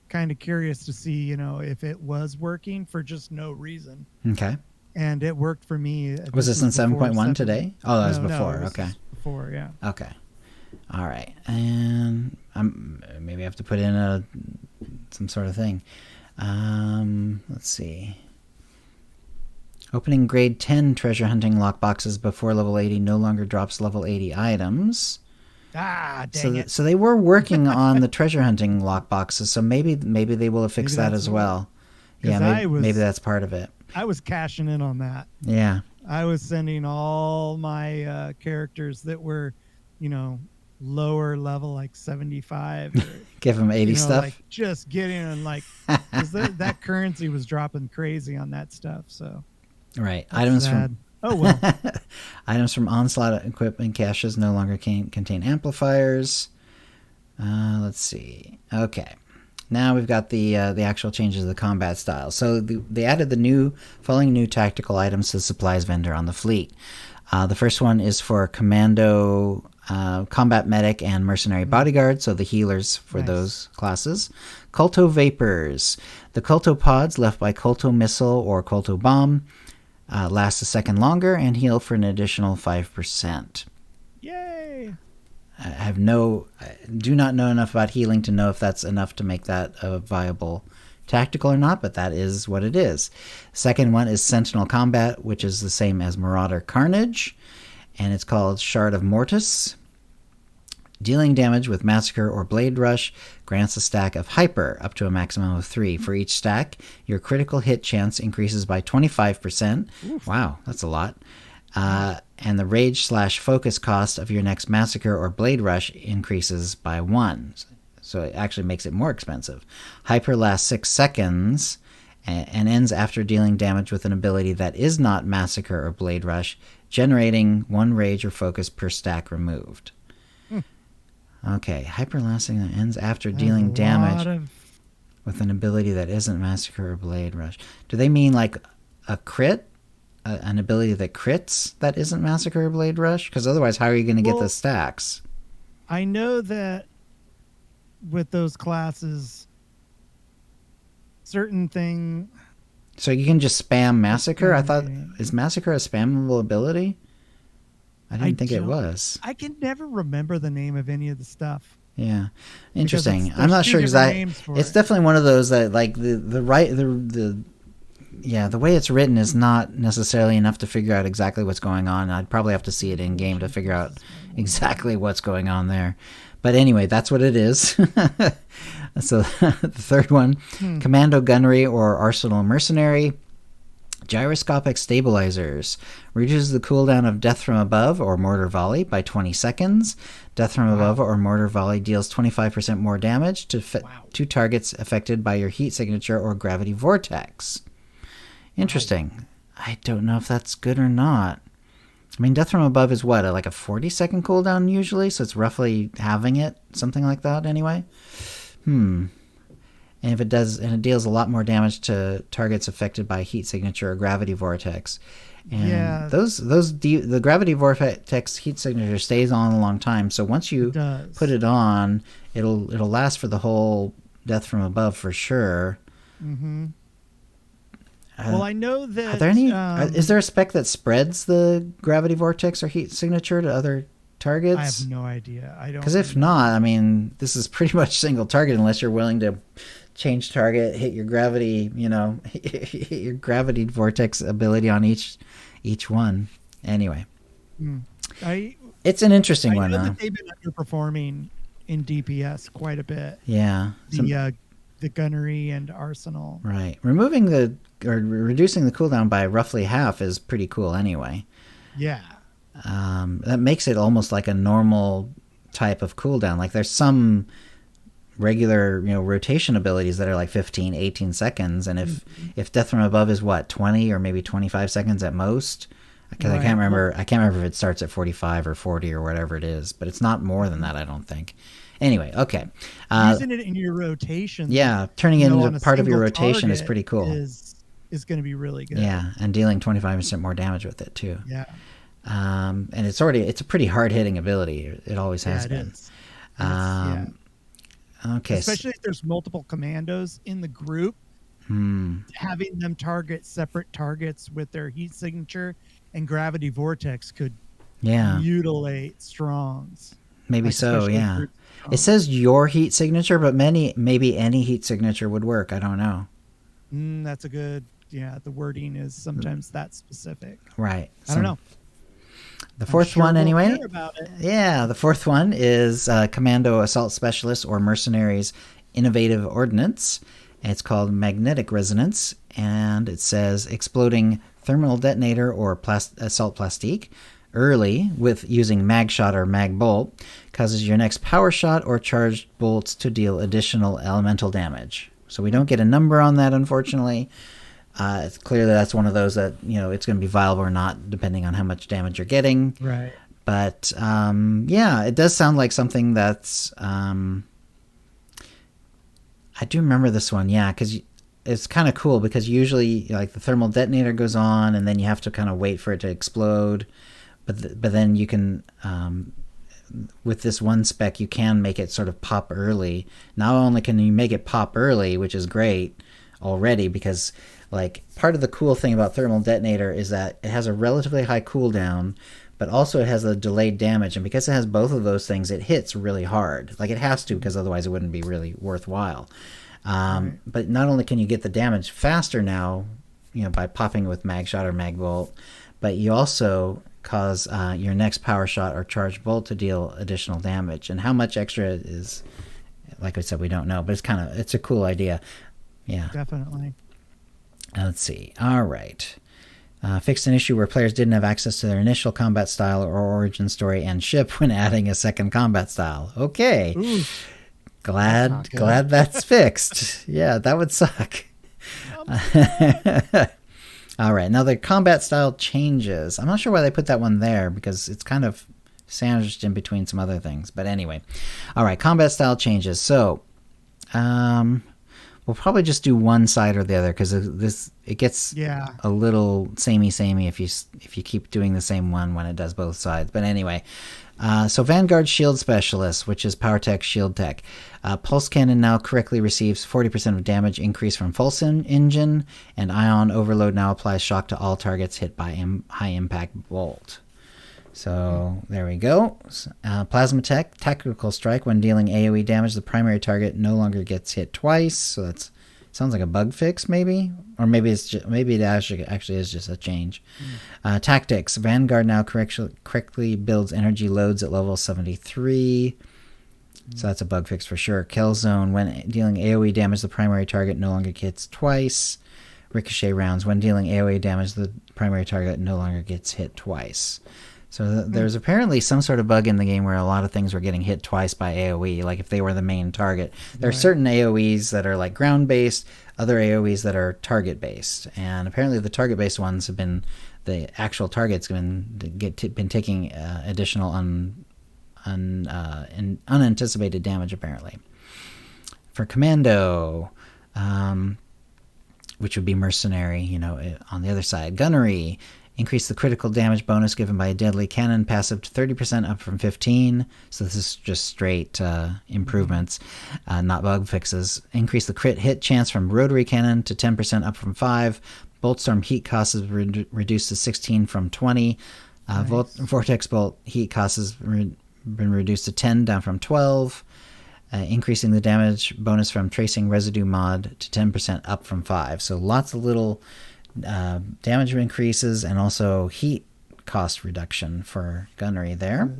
kind of curious to see, if it was working for just no reason. Okay. And it worked for me. Was this in 7.1 today? Oh, that was before. No, okay. Before, yeah. Okay. All right, and maybe I have to put in some sort of thing. Let's see. Opening grade 10 treasure hunting lockboxes before level 80 no longer drops level 80 items. Ah, dang it. So they were working on the treasure hunting lockboxes, so maybe they will have fixed that as well. Yeah, maybe that's part of it. I was cashing in on that. Yeah. I was sending all my characters that were, lower level, like 75. Give them 80 stuff. Like just getting them, like, because that currency was dropping crazy on that stuff. So, right. That's Items sad. Oh well. Items from Onslaught equipment caches no longer contain amplifiers. Let's see. Okay. Now we've got the actual changes of the combat style. So they added the following new tactical items to the supplies vendor on the fleet. The first one is for Commando, Combat Medic, and Mercenary Bodyguard, so the healers for those classes. Culto Vapors. The Culto Pods left by Culto Missile or Culto Bomb last a second longer and heal for an additional 5%. Yay! I do not know enough about healing to know if that's enough to make that a viable tactical or not, but that is what it is. Second one is Sentinel Combat, which is the same as Marauder Carnage, and it's called Shard of Mortis. Dealing damage with Massacre or Blade Rush grants a stack of Hyper, up to a maximum of 3. For each stack, your critical hit chance increases by 25%. Oof. Wow, that's a lot. And the rage/focus cost of your next Massacre or Blade Rush increases by 1. So it actually makes it more expensive. Hyper lasts 6 seconds and ends after dealing damage with an ability that is not Massacre or Blade Rush, generating 1 rage or focus per stack removed. Okay, hyper lasting that ends after dealing damage with an ability that isn't Massacre or Blade Rush. Do they mean like a crit? An ability that crits that isn't Massacre or Blade Rush? Because otherwise, how are you going to get the stacks? I know that with those classes, certain thing. So you can just spam Massacre? I thought, is Massacre a spammable ability? I didn't think it was. I can never remember the name of any of the stuff. Yeah, interesting. I'm not sure because it's definitely one of those that like the way it's written is not necessarily enough to figure out exactly what's going on. I'd probably have to see it in game to figure out exactly what's going on there. But anyway, that's what it is. So the third one, Commando Gunnery or Arsenal Mercenary. Gyroscopic Stabilizers reduces the cooldown of Death from Above or Mortar Volley by 20 seconds. Death from Above or Mortar Volley deals 25% more damage to targets affected by your heat signature or gravity vortex. Interesting. I don't know if that's good or not. I mean, Death from Above is what, like a 40-second cooldown usually? So it's roughly halving it, something like that anyway. And if it does, and it deals a lot more damage to targets affected by heat signature or gravity vortex. And the gravity vortex heat signature stays on a long time. So once you put it on, it'll last for the whole Death from Above for sure. Mm-hmm. Well, I know that. Are there any? Is there a spec that spreads the gravity vortex or heat signature to other targets? I have no idea. I don't. Because if not, I mean, this is pretty much single target unless you're willing to change target, hit your gravity, hit your gravity vortex ability on each one. Anyway, it's an interesting one. I know that they've been underperforming in DPS quite a bit. Yeah. The gunnery and arsenal. Right. Reducing the cooldown by roughly half is pretty cool anyway. Yeah. That makes it almost like a normal type of cooldown. Like there's some regular, rotation abilities that are like 15, 18 seconds. And if Death from Above is 20 or maybe 25 seconds at most, because I can't remember if it starts at 45 or 40 or whatever it is, but it's not more than that, I don't think. Anyway, okay. Using it in your rotation. Yeah, turning it into part of your rotation is pretty cool. Is going to be really good. Yeah, and dealing 25% more damage with it too. Yeah. And it's a pretty hard-hitting ability. It always has been. Yeah. Okay. Especially if there's multiple commandos in the group, having them target separate targets with their heat signature and gravity vortex could mutilate strongs. Maybe so, yeah. It says your heat signature, but maybe any heat signature would work. I don't know. That's a good, the wording is sometimes that specific. Right. I don't know. The fourth one, anyway. Yeah, the fourth one is Commando Assault Specialist or Mercenaries Innovative Ordnance. It's called Magnetic Resonance, and it says exploding thermal detonator or assault plastique early with using mag shot or mag bolt causes your next power shot or charged bolts to deal additional elemental damage. So we don't get a number on that, unfortunately. It's clear that that's one of those that, it's going to be viable or not, depending on how much damage you're getting. Right. But, it does sound like something that's... I do remember this one, because it's kind of cool because usually, like, the thermal detonator goes on and then you have to kind of wait for it to explode. But then you can... with this one spec, you can make it sort of pop early. Not only can you make it pop early, which is great already, because... Like, part of the cool thing about thermal detonator is that it has a relatively high cooldown, but also it has a delayed damage. And because it has both of those things, it hits really hard. Like, it has to, because otherwise it wouldn't be really worthwhile. Right. But not only can you get the damage faster now, by popping with mag shot or mag bolt, but you also cause your next power shot or charged bolt to deal additional damage. And how much extra is, like I said, we don't know, but it's a cool idea. Yeah. Definitely. Let's see. All right. Fixed an issue where players didn't have access to their initial combat style or origin story and ship when adding a second combat style. Okay. Ooh, glad that's fixed. Yeah, that would suck. All right. Now the combat style changes. I'm not sure why they put that one there because it's kind of sandwiched in between some other things. But anyway. All right. Combat style changes. So, we'll probably just do one side or the other because it gets a little samey if you keep doing the same one when it does both sides. But anyway, so Vanguard Shield Specialist, which is Power Tech Shield Tech, Pulse Cannon now correctly receives 40% of damage increase from Pulse Engine, and Ion Overload now applies shock to all targets hit by high impact bolt. So there we go. Plasma Tech, Tactical Strike. When dealing AoE damage, the primary target no longer gets hit twice. So that sounds like a bug fix, maybe, or maybe it actually is just a change. Tactics. Vanguard now correctly builds energy loads at level 73. So that's a bug fix for sure. Kill Zone. When dealing AoE damage, the primary target no longer hits twice. Ricochet rounds. When dealing AoE damage, the primary target no longer gets hit twice. So there's apparently some sort of bug in the game where a lot of things were getting hit twice by AoE, like if they were the main target. There are certain AoEs that are like ground-based, other AoEs that are target-based. And apparently the target-based ones have been, the actual targets have been taking additional unanticipated damage, apparently. For Commando, which would be Mercenary, on the other side. Gunnery. Increase the critical damage bonus given by a deadly cannon passive to 30%, up from 15%. So this is just straight improvements, not bug fixes. Increase the crit hit chance from rotary cannon to 10%, up from 5%. Boltstorm heat cost is reduced to 16 from 20. Nice. Vortex bolt heat cost has been reduced to 10, down from 12. Increasing the damage bonus from tracing residue mod to 10%, up from 5. So lots of little damage increases and also heat cost reduction for gunnery there.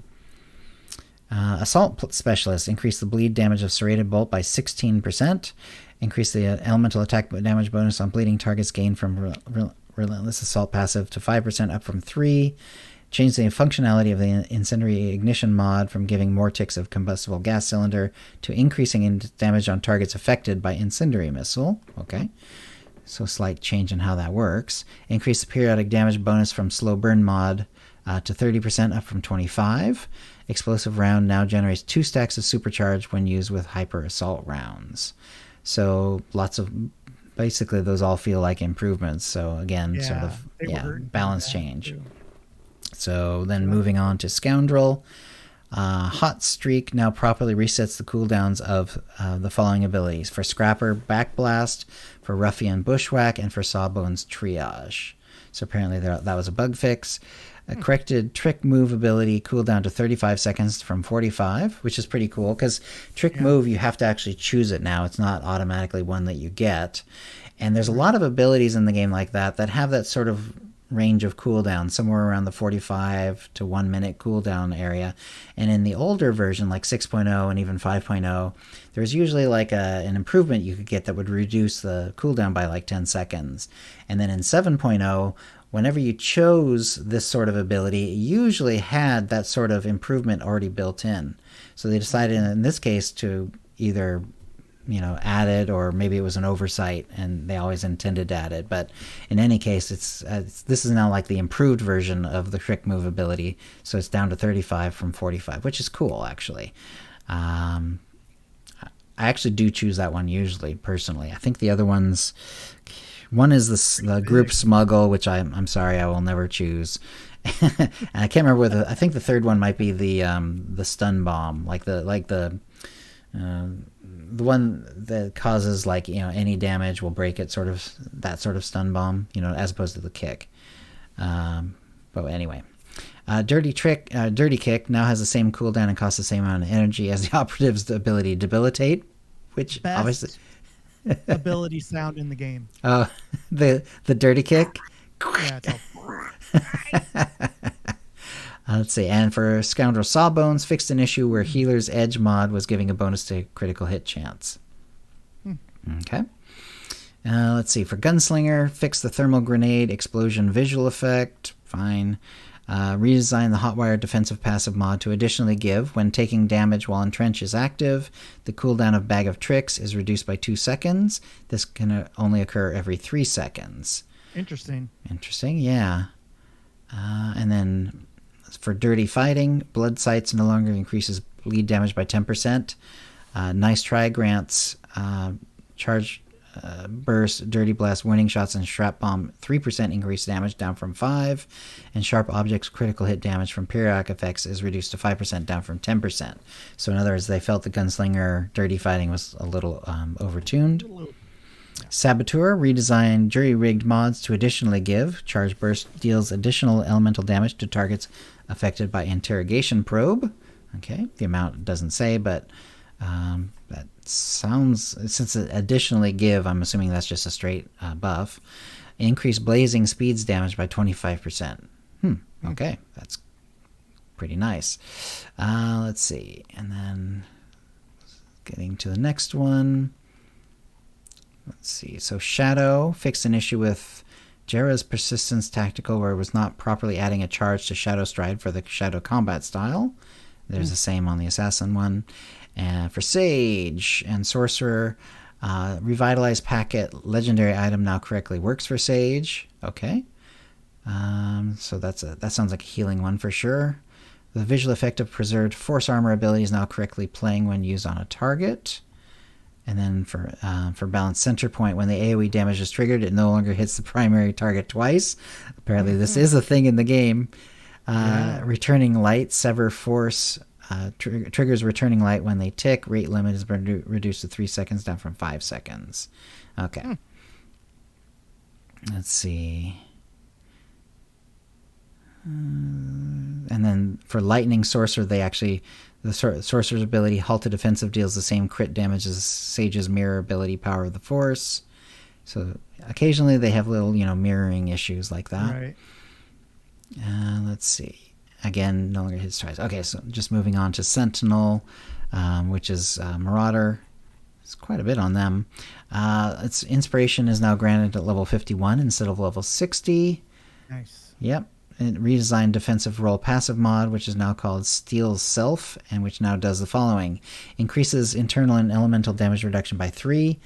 Assault Specialist, increase the bleed damage of serrated bolt by 16%. Increase the elemental attack damage bonus on bleeding targets gained from Relentless Assault passive to 5%, up from 3. Change the functionality of the Incendiary Ignition mod from giving more ticks of combustible gas cylinder to increasing damage on targets affected by Incendiary Missile. Okay. So slight change in how that works. Increase the periodic damage bonus from Slow Burn mod to 30%, up from 25. Explosive round now generates 2 stacks of supercharge when used with hyper assault rounds. So lots of, basically those all feel like improvements. So again, sort of balance change. Too. So then moving on to Scoundrel. Hot Streak now properly resets the cooldowns of the following abilities. For Scrapper, Backblast. For Ruffian, Bushwhack. And for Sawbones, Triage. So apparently that was a bug fix. A corrected Trick Move ability cooldown to 35 seconds from 45, which is pretty cool because Trick Move, you have to actually choose it now. It's not automatically one that you get. And there's a lot of abilities in the game like that have that sort of range of cooldown, somewhere around the 45 to 1 minute cooldown area. And in the older version, like 6.0 and even 5.0, there's usually like an improvement you could get that would reduce the cooldown by like 10 seconds. And then in 7.0, whenever you chose this sort of ability, it usually had that sort of improvement already built in. So they decided in this case to either, add it, or maybe it was an oversight and they always intended to add it. But in any case, this is now like the improved version of the Trick Move ability. So it's down to 35 from 45, which is cool, actually. I actually do choose that one usually, personally. I think the other ones... One is the group smuggle, which I'm sorry, I will never choose. And I can't remember whether, I think the third one might be the stun bomb, like the one that causes any damage will break it, that sort of stun bomb, as opposed to the kick. But anyway, Dirty Kick now has the same cooldown and costs the same amount of energy as the operative's ability Debilitate, which obviously. Ability sound in the game. Oh, the Dirty Kick. Yeah, it's all... Let's see. And for Scoundrel Sawbones, fixed an issue where Healer's Edge mod was giving a bonus to critical hit chance. Okay. Let's see. For Gunslinger, fixed the thermal grenade explosion visual effect. Fine. Redesign the Hotwire defensive passive mod to additionally give, when taking damage while Entrench is active, the cooldown of Bag of Tricks is reduced by 2 seconds. This can only occur every 3 seconds. Interesting, yeah. And then for Dirty Fighting, Blood Sights no longer increases bleed damage by 10%. Nice Try grants Charge Burst, Dirty Blast, Winning Shots, and Shrap Bomb 3% increased damage, down from 5. And Sharp Objects critical hit damage from periodic effects is reduced to 5%, down from 10%. So in other words, they felt the Gunslinger Dirty Fighting was a little overtuned. Saboteur redesigned jury-rigged mods to additionally give. Charge Burst deals additional elemental damage to targets affected by Interrogation Probe. Okay, the amount doesn't say, but that sounds, since it additionally give, I'm assuming that's just a straight buff. Increase blazing speeds damage by 25%. Okay, that's pretty nice. Let's see, and then getting to the next one. Let's see, so Shadow fixed an issue with Jera's Persistence Tactical, where it was not properly adding a charge to Shadow Stride for the Shadow combat style. There's the same on the Assassin one. And for Sage and Sorcerer, Revitalized Packet legendary item now correctly works for Sage. Okay. So that sounds like a healing one for sure. The visual effect of preserved force armor ability is now correctly playing when used on a target. And then for Balanced Center Point, when the AoE damage is triggered, it no longer hits the primary target twice. Apparently this is a thing in the game. Returning Light, Sever Force, triggers Returning Light when they tick. Rate limit is reduced to 3 seconds, down from 5 seconds. Okay. Let's see. And then for Lightning Sorcerer, the Sorcerer's ability, Halted Defensive, deals the same crit damage as Sage's Mirror ability, Power of the Force. So occasionally they have little, mirroring issues like that. Right. Let's see. Again, no longer hits twice. Okay, so just moving on to Sentinel, which is Marauder. It's quite a bit on them. Its inspiration is now granted at level 51 instead of level 60. Nice. Yep. It redesigned defensive role passive mod, which is now called Steel Self, and which now does the following. Increases internal and elemental damage reduction by 3%.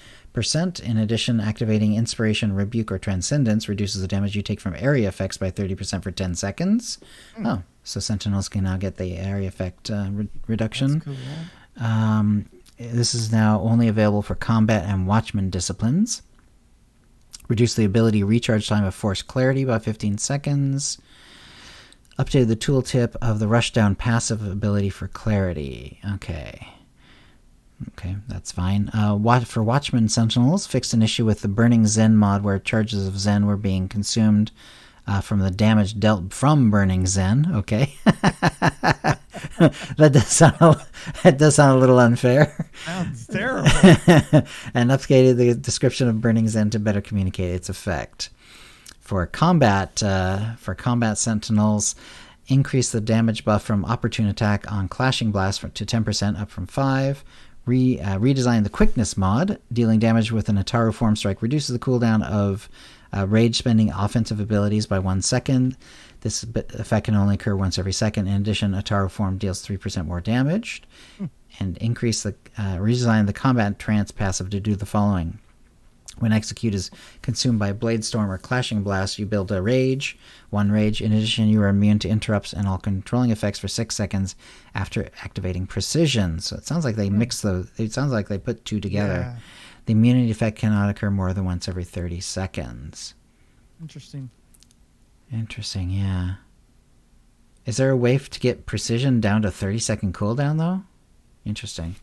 In addition, activating Inspiration, Rebuke, or Transcendence reduces the damage you take from area effects by 30% for 10 seconds. Oh, so Sentinels can now get the area effect reduction. That's cool. This is now only available for combat and watchman disciplines. Reduce the ability recharge time of Force Clarity by 15 seconds. Updated the tooltip of the Rushdown passive ability for clarity. Okay, that's fine. For Watchman Sentinels, fixed an issue with the Burning Zen mod where charges of Zen were being consumed from the damage dealt from Burning Zen. Okay. That does sound a little unfair. Sounds terrible. And updated the description of Burning Zen to better communicate its effect. For combat Sentinels, increase the damage buff from Opportune Attack on Clashing Blast to 10%, up from 5%. Redesign the Quickness mod. Dealing damage with an Ataru Form Strike reduces the cooldown of rage spending offensive abilities by 1 second. This effect can only occur once every second. In addition, Ataru Form deals 3% more damage. And redesign the Combat Trance passive to do the following. When Execute is consumed by Blade Storm or Clashing Blast, you build 1 rage. In addition, you are immune to interrupts and all controlling effects for 6 seconds after activating Precision. So it sounds like they mix those. It sounds like they put 2 together. Yeah. The immunity effect cannot occur more than once every 30 seconds. Interesting, yeah. Is there a way to get Precision down to 30-second cooldown, though? Interesting.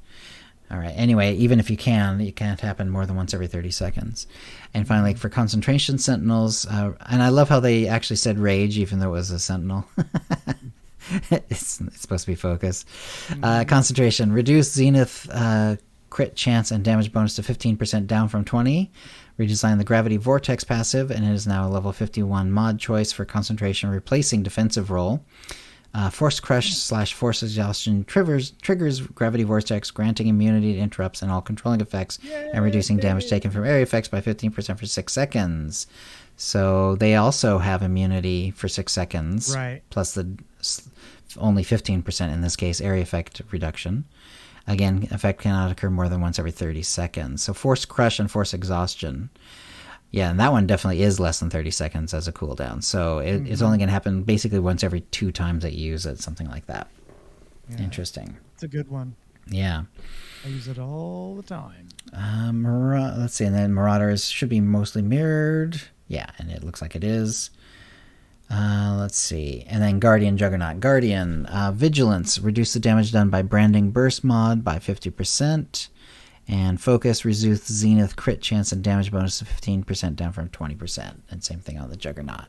All right. Anyway, even if you can, it can't happen more than once every 30 seconds. And finally, for Concentration Sentinels, and I love how they actually said Rage, even though it was a Sentinel. It's supposed to be focus. Concentration. Reduce Zenith crit chance and damage bonus to 15%, down from 20%. Redesign the Gravity Vortex passive, and it is now a level 51 mod choice for Concentration, replacing defensive role. Force Crush / Force Exhaustion triggers Gravity Vortex, granting immunity to interrupts and all controlling effects, and reducing damage taken from area effects by 15% for 6 seconds. So they also have immunity for 6 seconds, right? Plus the only 15% in this case area effect reduction. Again, effect cannot occur more than once every 30 seconds. So Force Crush and Force Exhaustion. Yeah, and that one definitely is less than 30 seconds as a cooldown. So it's only going to happen basically once every 2 times that you use it, something like that. Yeah. Interesting. It's a good one. Yeah. I use it all the time. Let's see, and then Marauders should be mostly mirrored. Yeah, and it looks like it is. Let's see. And then Guardian Juggernaut. Guardian, Vigilance. Reduce the damage done by Branding Burst mod by 50%. And Focus. Reduce Zenith crit chance and damage bonus to 15%, down from 20%. And same thing on the Juggernaut.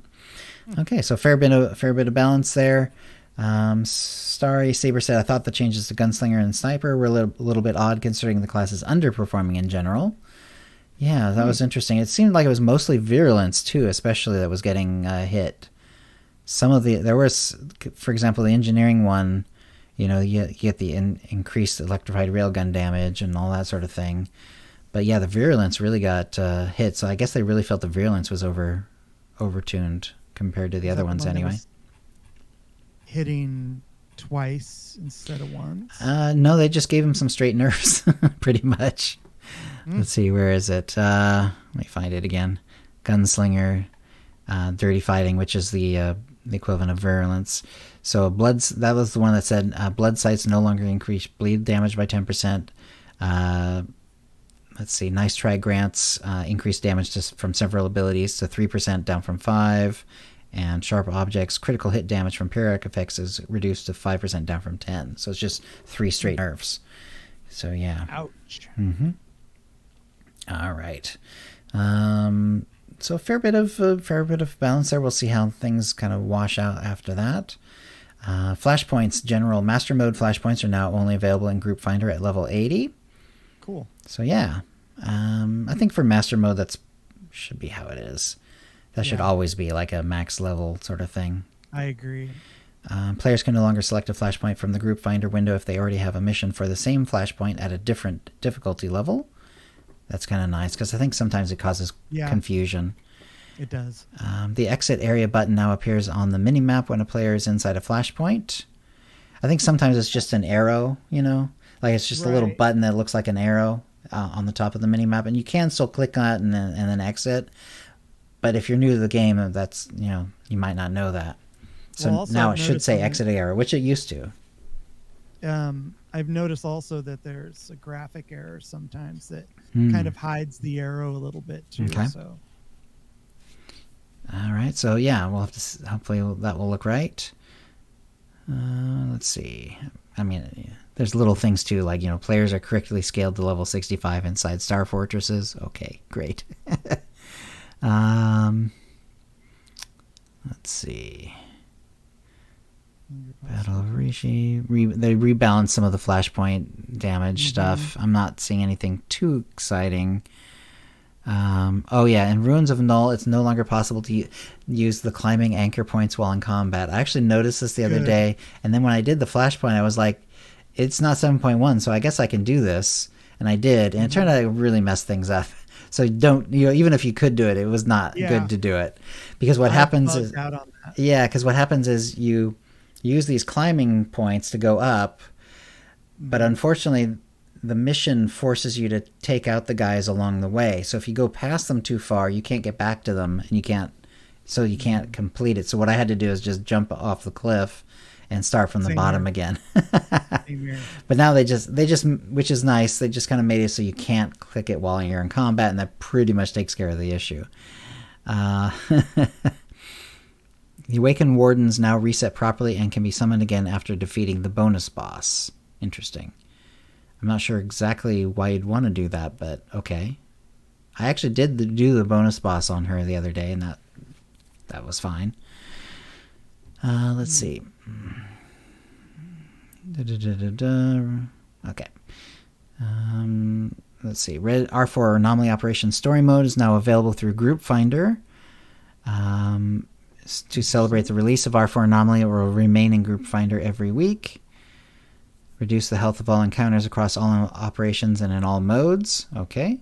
Okay, so fair bit of balance there. Starry Saber said, I thought the changes to Gunslinger and Sniper were a little bit odd considering the class is underperforming in general. Yeah, that was interesting. It seemed like it was mostly Virulence too, especially that was getting hit. There was, for example, the engineering one, you get the increased electrified railgun damage and all that sort of thing. But yeah, the Virulence really got hit. So I guess they really felt the Virulence was overtuned compared to the other ones anyway. Hitting twice instead of once? No, they just gave him some straight nerfs, pretty much. Let's see, where is it? Let me find it again. Gunslinger, Dirty Fighting, which is the equivalent of Virulence. So that was the one that said blood sights no longer increase bleed damage by 10%. Let's see, Nice Try grants increased damage from several abilities to 3%, down from 5%. And Sharp Objects critical hit damage from periodic effects is reduced to 5%, down from 10%. So it's just 3 straight nerfs. So yeah. Ouch. Mm-hmm. All right. So a fair bit of balance there. We'll see how things kind of wash out after that. Flashpoints, general master mode flashpoints are now only available in Group Finder at level 80. Cool. So yeah, I think for master mode that should be how it is. That should always be like a max level sort of thing. I agree. Players can no longer select a flashpoint from the group finder window if they already have a mission for the same flashpoint at a different difficulty level. That's kind of nice because I think sometimes it causes confusion. It does. The exit area button now appears on the minimap when a player is inside a flashpoint. I think sometimes it's just an arrow, like it's just a little button that looks like an arrow on the top of the minimap, and you can still click on it and then exit. But if you're new to the game, that's you might not know that. So now it should say exit arrow, which it used to. I've noticed also that there's a graphic error sometimes that kind of hides the arrow a little bit too. Okay. So. All right. So yeah, we'll have to. Hopefully that will look right. Let's see. I mean, there's little things too, like players are correctly scaled to level 65 inside Star Fortresses. Okay, great. Let's see. Battle of Rishi. They rebalanced some of the flashpoint damage stuff. I'm not seeing anything too exciting. Oh yeah, in Ruins of Null, it's no longer possible to use the climbing anchor points while in combat. I actually noticed this the other day, and then when I did the flashpoint, I was like, it's not 7.1, so I guess I can do this. And I did, and it turned out it really messed things up. So don't, even if you could do it, it was not good to do it. Because what happens is, because what happens is you use these climbing points to go up, but unfortunately the mission forces you to take out the guys along the way. So if you go past them too far, you can't get back to them, and you can't complete it. So what I had to do is just jump off the cliff and start from the bottom again. But now they just, which is nice, they just kind of made it so you can't click it while you're in combat, and that pretty much takes care of the issue. The Awakened Wardens now reset properly and can be summoned again after defeating the bonus boss. Interesting. I'm not sure exactly why you'd want to do that, but okay. I actually did do the bonus boss on her the other day, and that was fine. Let's see. Okay. Let's see. Red R4 Anomaly Operation Story Mode is now available through Group Finder. To celebrate the release of R4 Anomaly, it will remain in Group Finder every week. Reduce the health of all encounters across all operations and in all modes. Okay.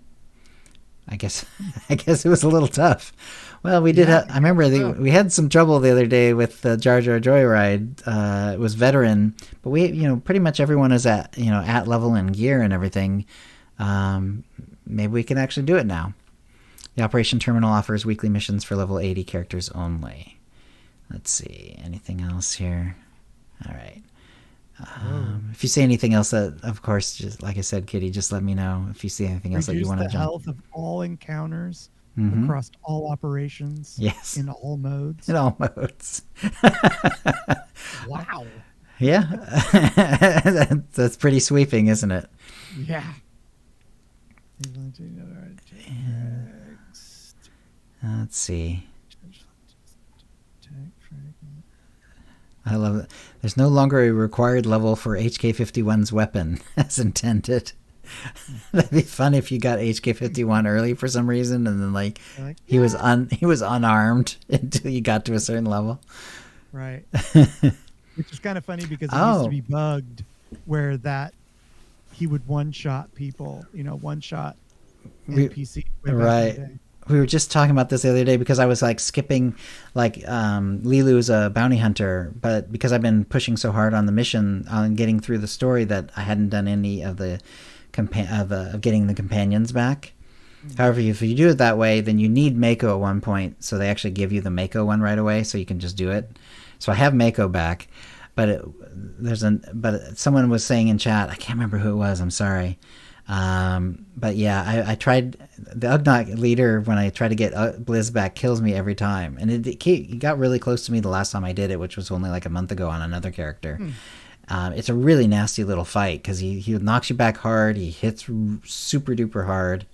I guess it was a little tough. Well, we did. I remember we had some trouble the other day with the Jar Jar Joyride. It was veteran, but we, pretty much everyone is at level and gear and everything. Maybe we can actually do it now. The Operation Terminal offers weekly missions for level 80 characters only. Let's see. Anything else here? All right. If you see anything else that, of course, just like I said, Kitty, just let me know if you see anything else that you want to jump. Reduce the health of all encounters across all operations. Yes. In all modes. In all modes. Wow. Yeah. That's pretty sweeping, isn't it? Yeah. Let's see. I love it. There's no longer a required level for HK-51's weapon as intended. That'd be fun if you got HK-51 early for some reason, and then he was unarmed until you got to a certain level. Right. Which is kind of funny because it used to be bugged where that he would one-shot people, one-shot NPC. Right. We were just talking about this the other day because I was skipping, Lilu's a bounty hunter, but because I've been pushing so hard on the mission on getting through the story that I hadn't done any of the of getting the companions back. However, if you do it that way, then you need Mako at one point, so they actually give you the Mako one right away, so you can just do it. So I have Mako back, but someone was saying in chat, I can't remember who it was. I'm sorry. But yeah, I tried the Ugnaught leader when I try to get Blizz back kills me every time, and it got really close to me the last time I did it, which was only a month ago on another character. It's a really nasty little fight because he knocks you back hard. He hits super duper hard.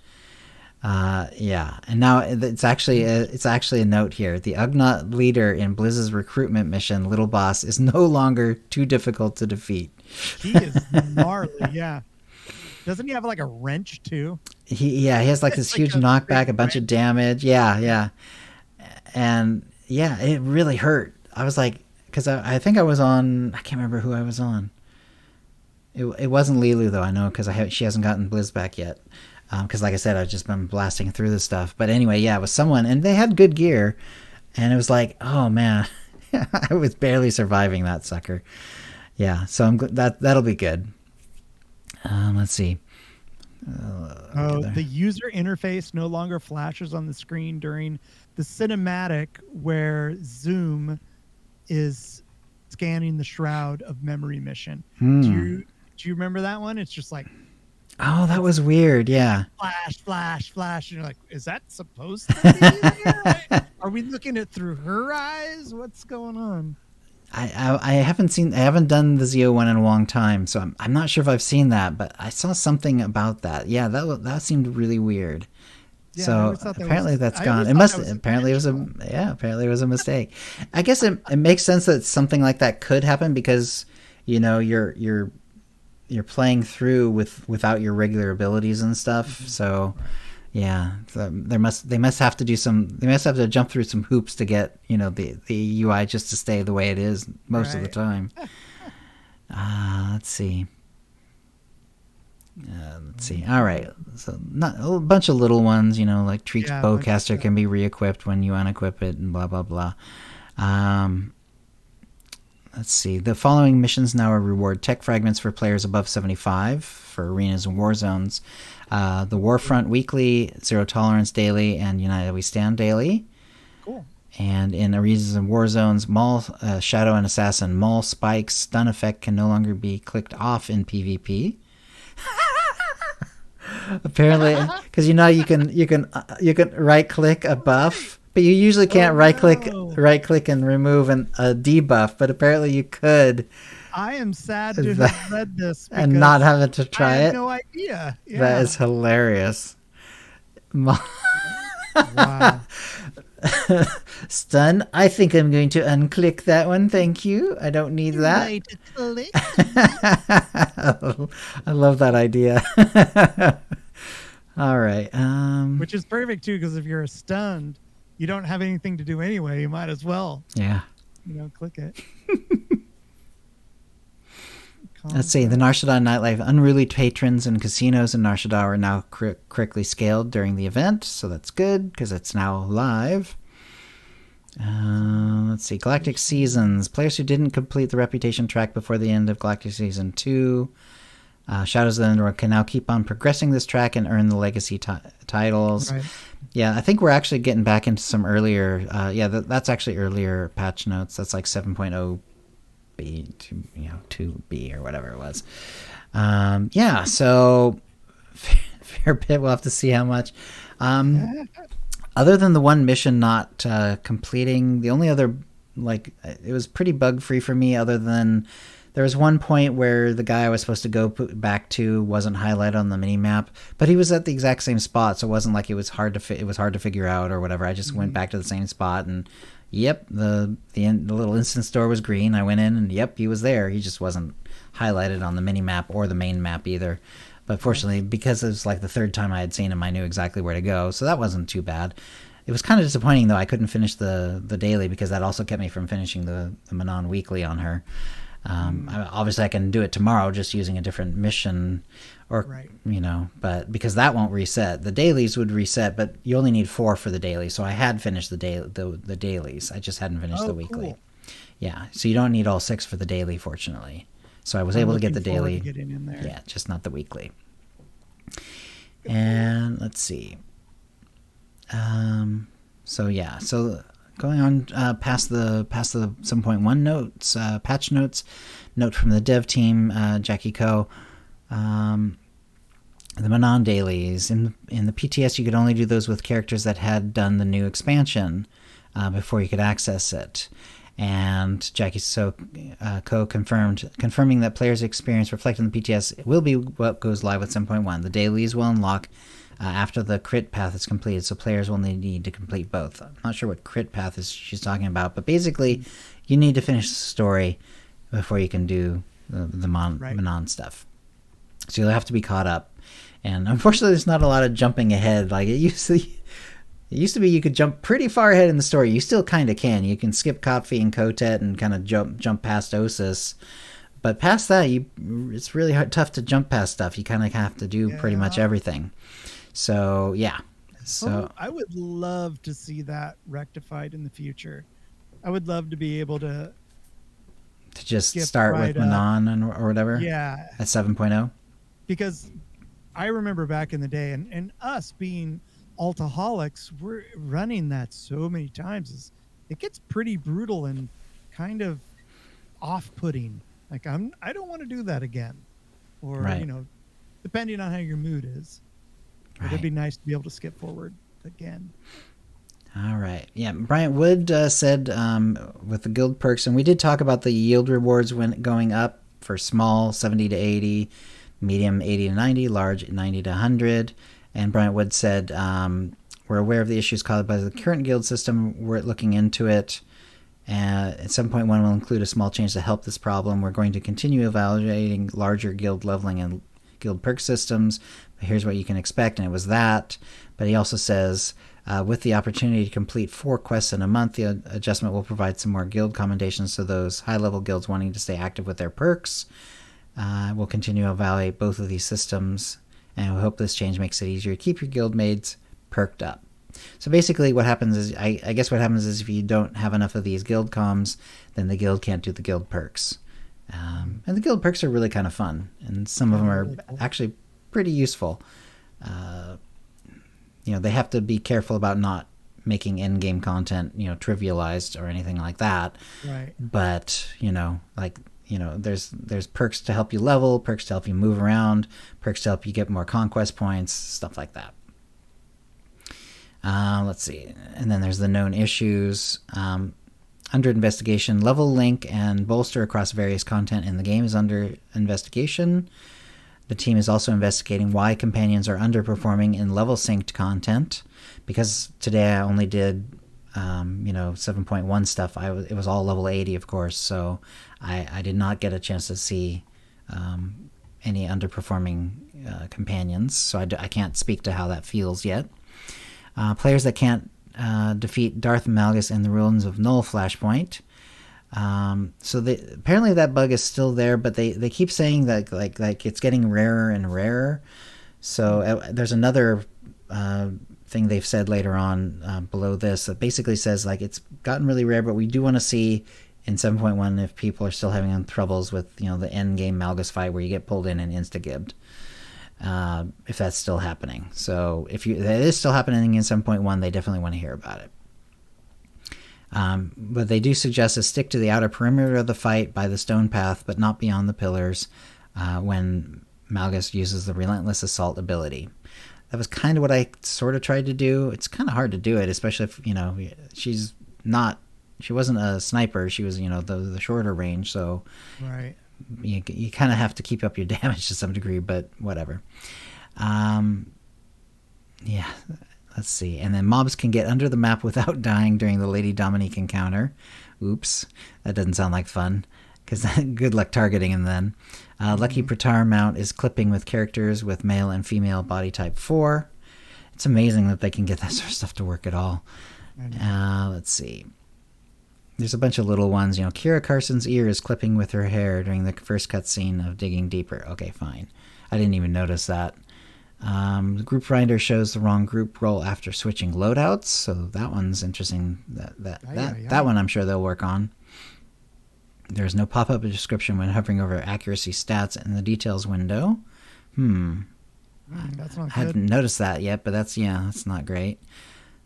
Yeah, and now it's actually a note here. The Ugnaught leader in Blizz's recruitment mission, Little Boss, is no longer too difficult to defeat. He is gnarly. Yeah. Doesn't he have a wrench too? He has this huge knockback, a bunch of damage. Yeah. And yeah, it really hurt. I was because I think I was on. I can't remember who I was on. It wasn't Lilu though. I know because she hasn't gotten Blizz back yet. Because like I said, I've just been blasting through this stuff. But anyway, yeah, it was someone, and they had good gear, and it was like, oh man, I was barely surviving that sucker. Yeah, so that'll be good. Let's see. The user interface no longer flashes on the screen during the cinematic where Zoom is scanning the Shroud of Memory mission. Do you remember that one? It's just like, oh, that was weird. Yeah. Flash, flash, flash. And you're like, is that supposed to be here? Are we looking at through her eyes? What's going on? I haven't done the ZO one in a long time, so I'm not sure if I've seen that, but I saw something about that. Yeah, that seemed really weird. Yeah, so apparently that's gone. Apparently it was a mistake. I guess it makes sense that something like that could happen because, you know, you're playing through without your regular abilities and stuff. So yeah, so they must have to jump through some hoops to get, you know, the UI just to stay the way it is most of the time. Let's see. All right. So not a bunch of little ones, you know, like Treek's bowcaster can be re-equipped when you unequip it and blah, blah, blah. Let's see. The following missions now reward tech fragments for players above 75 for arenas and war zones. The Warfront Weekly, Zero Tolerance Daily, and United We Stand Daily. Cool. And in arenas and war zones, Maul, Shadow and Assassin, Maul Spike's stun effect can no longer be clicked off in PvP. Apparently, because you know you can right click a buff, but you usually can't right click and remove a debuff. But apparently you could. I am sad to have read this and not having to try it. I had no idea. Yeah. That is hilarious. Wow. Stun. I think I'm going to unclick that one. Thank you. I don't need that. Right click. I love that idea. All right. Which is perfect too, because if you're stunned, you don't have anything to do anyway. You might as well. Yeah. You know, click it. Let's see. The Nar Shaddaa nightlife. Unruly patrons and casinos in Nar Shaddaa are now correctly scaled during the event, so that's good because it's now live. Let's see. Galactic Seasons. Players who didn't complete the Reputation track before the end of Galactic Season 2, Shadows of the Underworld, can now keep on progressing this track and earn the legacy titles. Right. Yeah, I think we're actually getting back into some earlier. That's actually earlier patch notes. That's like 7.0. B to 2B or whatever it was. So fair bit. We'll have to see how much. Other than the one mission not completing, the only other, like, it was pretty bug free for me. Other than there was one point where the guy I was supposed to go back to wasn't highlighted on the mini map, but he was at the exact same spot, so it wasn't like it was hard to figure out or whatever. I just went back to the same spot and. Yep, the little instant store was green. I went in and yep, he was there. He just wasn't highlighted on the mini map or the main map either. But fortunately, because it was like the third time I had seen him, I knew exactly where to go. So that wasn't too bad. It was kind of disappointing though. I couldn't finish the daily because that also kept me from finishing the Manon weekly on her. Obviously, I can do it tomorrow just using a different mission. Or, you know, but because that won't reset. The dailies would reset, but you only need 4 for the daily. So I had finished the dailies. I just hadn't finished the weekly. Cool. Yeah, so you don't need all 6 for the daily, fortunately. So I was able to get the daily. In there. Yeah, just not the weekly. And let's see. So going on past the 7.1 notes, patch notes, note from the dev team, Jackie Ko. The Manon dailies in the PTS, you could only do those with characters that had done the new expansion before you could access it. And Jackie Ko confirming that players' experience reflected in the PTS will be what goes live with 7.1. The dailies will unlock after the crit path is completed, so players will need to complete both. I'm not sure what crit path she's talking about, but basically, you need to finish the story before you can do the Manon stuff. So you'll have to be caught up. And unfortunately, there's not a lot of jumping ahead like it It used to be you could jump pretty far ahead in the story. You still kind of can. You can skip Kopfi and Kotet and kind of jump past Osis. But past that, it's really tough to jump past stuff. You kind of have to do pretty much everything. So, yeah. So I would love to see that rectified in the future. I would love to be able to just start with Manon or whatever? Yeah. At 7.0? Because I remember back in the day, and us being altaholics, we're running that so many times. It gets pretty brutal and kind of off-putting. Like, I don't want to do that again. Or, right. depending on how your mood is. But it'd be nice to be able to skip forward again. All right. Yeah, Bryant Wood said with the guild perks, and we did talk about the yield rewards when going up for small, 70 to 80, medium, 80 to 90, large, 90 to 100. And Bryant Wood said, we're aware of the issues caused by the current guild system. We're looking into it. At 7.1 will include a small change to help this problem. We're going to continue evaluating larger guild leveling and guild perk systems. But here's what you can expect, and it was that. But he also says, with the opportunity to complete 4 quests in a month, the adjustment will provide some more guild commendations to those high-level guilds wanting to stay active with their perks. We'll continue to evaluate both of these systems, and we hope this change makes it easier to keep your guild mates perked up. So basically what happens is, I guess what happens is if you don't have enough of these guild comms, then the guild can't do the guild perks. And the guild perks are really kind of fun, and some of them are actually pretty useful. They have to be careful about not making in-game content, trivialized or anything like that. Right. But, there's perks to help you level, perks to help you move around, perks to help you get more conquest points, stuff like that. Let's see. And then there's the known issues. Under investigation, level, link, and bolster across various content in the game is under investigation. The team is also investigating why companions are underperforming in level synced content. Because today I only did, 7.1 stuff. It was all level 80, of course. So I did not get a chance to see any underperforming companions. So I can't speak to how that feels yet. Players that can't defeat Darth Malgus in the Ruins of Null Flashpoint. Apparently that bug is still there, but they keep saying that like it's getting rarer and rarer. So there's another thing they've said later on below this that basically says like it's gotten really rare, but we do want to see in 7.1 if people are still having troubles with the end game Malgus fight where you get pulled in and insta-gibbed. If that's still happening. So if that is still happening in 7.1, they definitely want to hear about it. But they do suggest to stick to the outer perimeter of the fight by the stone path, but not beyond the pillars when Malgus uses the Relentless Assault ability. That was kind of what I sort of tried to do. It's kind of hard to do it, especially if, she wasn't a sniper. She was, the shorter range. So right. You kind of have to keep up your damage to some degree, but whatever. Yeah, let's see. And then mobs can get under the map without dying during the Lady Dominique encounter. Oops, that doesn't sound like fun, because good luck targeting him then. Lucky Praetor mount is clipping with characters with male and female body type 4. It's amazing that they can get that sort of stuff to work at all. Let's see. There's a bunch of little ones. Kira Carson's ear is clipping with her hair during the first cutscene of Digging Deeper. Okay, fine. I didn't even notice that. The group finder shows the wrong group role after switching loadouts, so that one's interesting. That one I'm sure they'll work on. There's no pop-up description when hovering over accuracy stats in the details window. That's not good. I hadn't noticed that yet, but that's not great.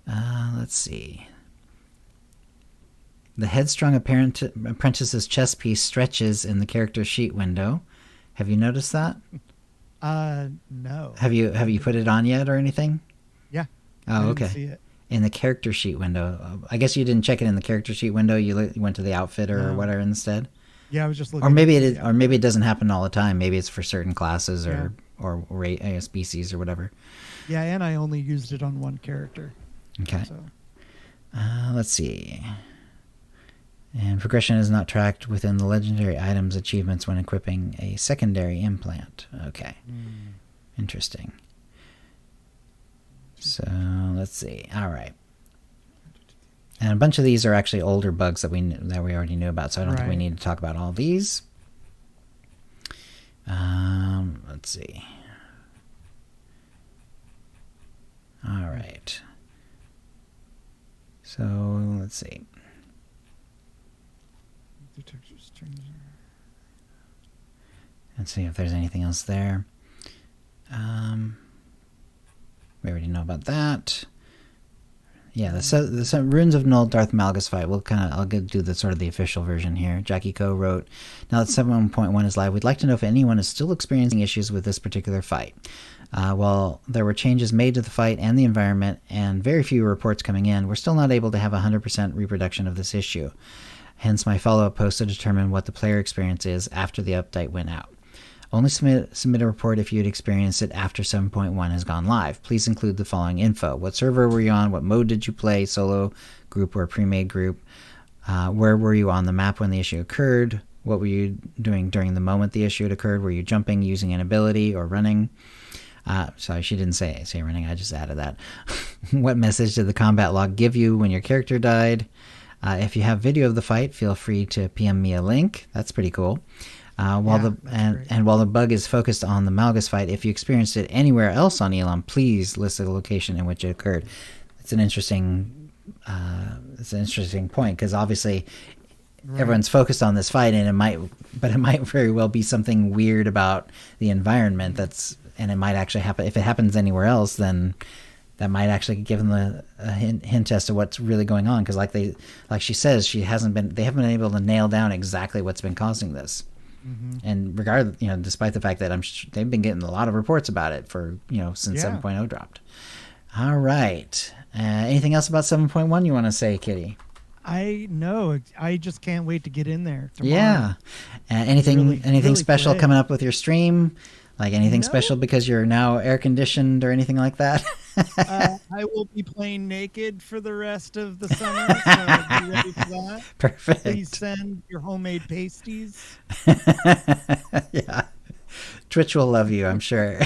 Let's see. The headstrong apprentice's chess piece stretches in the character sheet window. Have you noticed that? No. Have you put it on yet or anything? Yeah. Oh, I okay. didn't see it. In the character sheet window. I guess you didn't check it in the character sheet window. You went to the outfitter or whatever instead. Yeah, I was just looking. Or maybe it doesn't happen all the time. Maybe it's for certain classes or species or whatever. Yeah, and I only used it on one character. Okay. So. Let's see. And progression is not tracked within the legendary items achievements when equipping a secondary implant. Okay. Interesting. So let's see. All right. And a bunch of these are actually older bugs that we already knew about, so I don't think we need to talk about all these. Let's see. All right. So let's see. Let's see if there's anything else there. We already know about that. Yeah, the Runes of Null Darth Malgus fight. I'll do the sort of the official version here. Jackie Coe wrote, now that 7.1 is live, we'd like to know if anyone is still experiencing issues with this particular fight. While there were changes made to the fight and the environment, and very few reports coming in, we're still not able to have 100% reproduction of this issue. Hence my follow-up post to determine what the player experience is after the update went out. Only submit a report if you'd experienced it after 7.1 has gone live. Please include the following info. What server were you on? What mode did you play? Solo, group, or pre-made group? Where were you on the map when the issue occurred? What were you doing during the moment the issue occurred? Were you jumping, using an ability, or running? Sorry, she didn't say running. I just added that. What message did the combat log give you when your character died? If you have video of the fight, feel free to PM me a link. That's pretty cool. While the bug is focused on the Malgus fight, if you experienced it anywhere else on Elam, please list the location in which it occurred. It's an interesting point, because obviously everyone's focused on this fight, and it might very well be something weird about the environment and it might actually happen. If it happens anywhere else, then that might actually give them a hint as to what's really going on, because like she says, they haven't been able to nail down exactly what's been causing this. Mm-hmm. And despite the fact that they've been getting a lot of reports about it since 7.0 dropped. All right. Anything else about 7.1 you want to say, Kitty? I know. I just can't wait to get in there tomorrow. Yeah. Anything special coming up with your stream? Like anything special because you're now air conditioned or anything like that? I will be playing naked for the rest of the summer, so be ready for that. Perfect. Please send your homemade pasties. Yeah. Twitch will love you, I'm sure.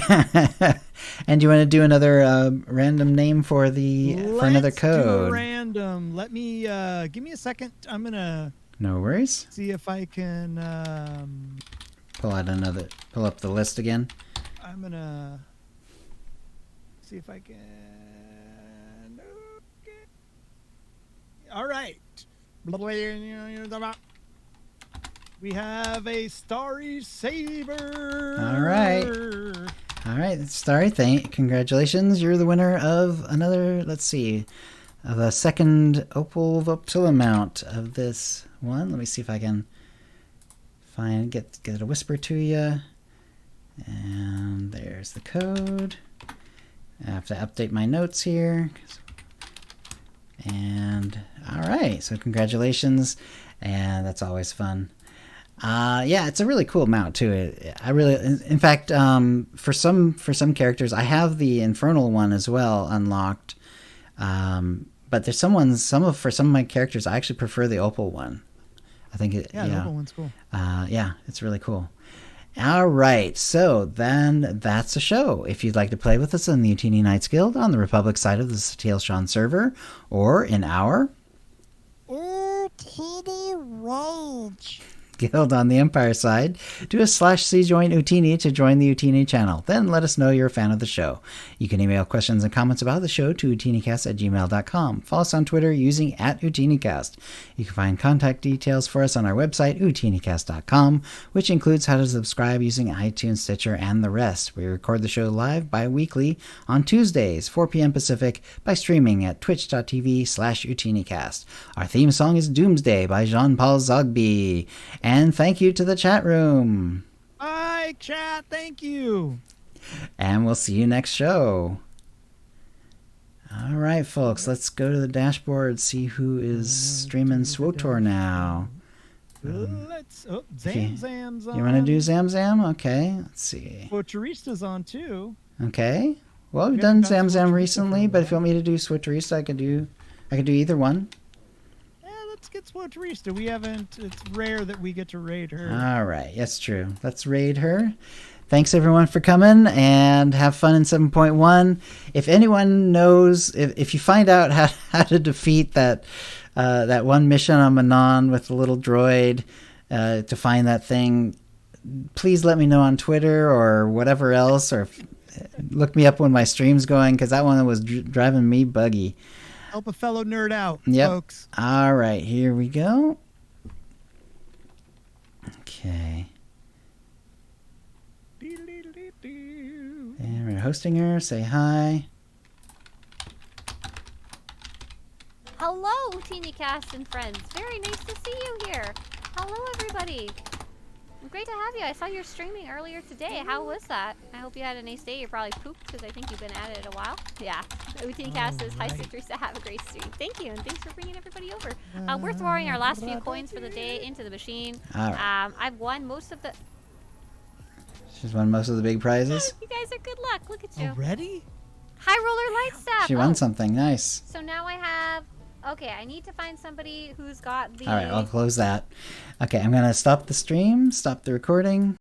And do you want to do another random name for another code? Let's do random. Let me give me a second. I'm gonna. No worries. See if I can. Pull up the list again. I'm gonna see if I can. Okay. All right. We have a Starry Saber. All right, Starry, congratulations. You're the winner of another, of a second Opal Voptilla mount of this one. Let me see if I can get a whisper to you. And there's the code. I have to update my notes here. And all right, so congratulations, and that's always fun. It's a really cool mount too. In fact, for some characters, I have the Infernal one as well unlocked. But there's for some of my characters, I actually prefer the Opal one. I think the Opal one's cool. It's really cool. All right, so then that's the show. If you'd like to play with us in the Utini Knights Guild on the Republic side of the Tailshawn server, or in our Utini Rage Guild on the Empire side, do a /C join Utini to join the Utini channel. Then let us know you're a fan of the show. You can email questions and comments about the show to OotiniCast@gmail.com. Follow us on Twitter using @OotiniCast. You can find contact details for us on our website, OotiniCast.com, which includes how to subscribe using iTunes, Stitcher, and the rest. We record the show live bi-weekly on Tuesdays, 4 p.m. Pacific, by streaming at twitch.tv/OotiniCast. Our theme song is Doomsday by Jean-Paul Zogby. And thank you to the chat room. Bye, chat. Thank you. And we'll see you next show. All right, folks. Let's go to the dashboard, see who is streaming SWTOR now. Zam's on. You want to do Zamzam? Okay. Let's see. SWTORista's on too. Okay. Well, we've done Zamzam recently, but if you want me to do SWTORista, I could do either one. Let's get SWTORista. It's rare that we get to raid her. All right, that's true. Let's raid her. thanks everyone for coming, and have fun in 7.1. If anyone knows, if you find out how to defeat that one mission on Manon with the little droid to find that thing, please let me know on Twitter or whatever else, or look me up when my stream's going, because that one was driving me buggy. Help a fellow nerd out, Yep. folks. All right, here we go. Okay. And we're hosting her. Say hi. Hello, OotiniCast and friends. Very nice to see you here. Hello, everybody. Great to have you. I saw you were streaming earlier today. How was that? I hope you had a nice day. You probably pooped because I think you've been at it a while. Yeah. OotiniCast says, hi, Citrus. Have a great stream. Thank you, and thanks for bringing everybody over. We're throwing our last few coins for the day into the machine. All right. I've won most of the... She's won most of the big prizes. You guys are good luck. Look at you. Already? High Roller Light Staff. She won something. Nice. So now I have... Okay, I need to find somebody who's got the... All right, I'll close that. Okay, I'm going to stop the stream, stop the recording.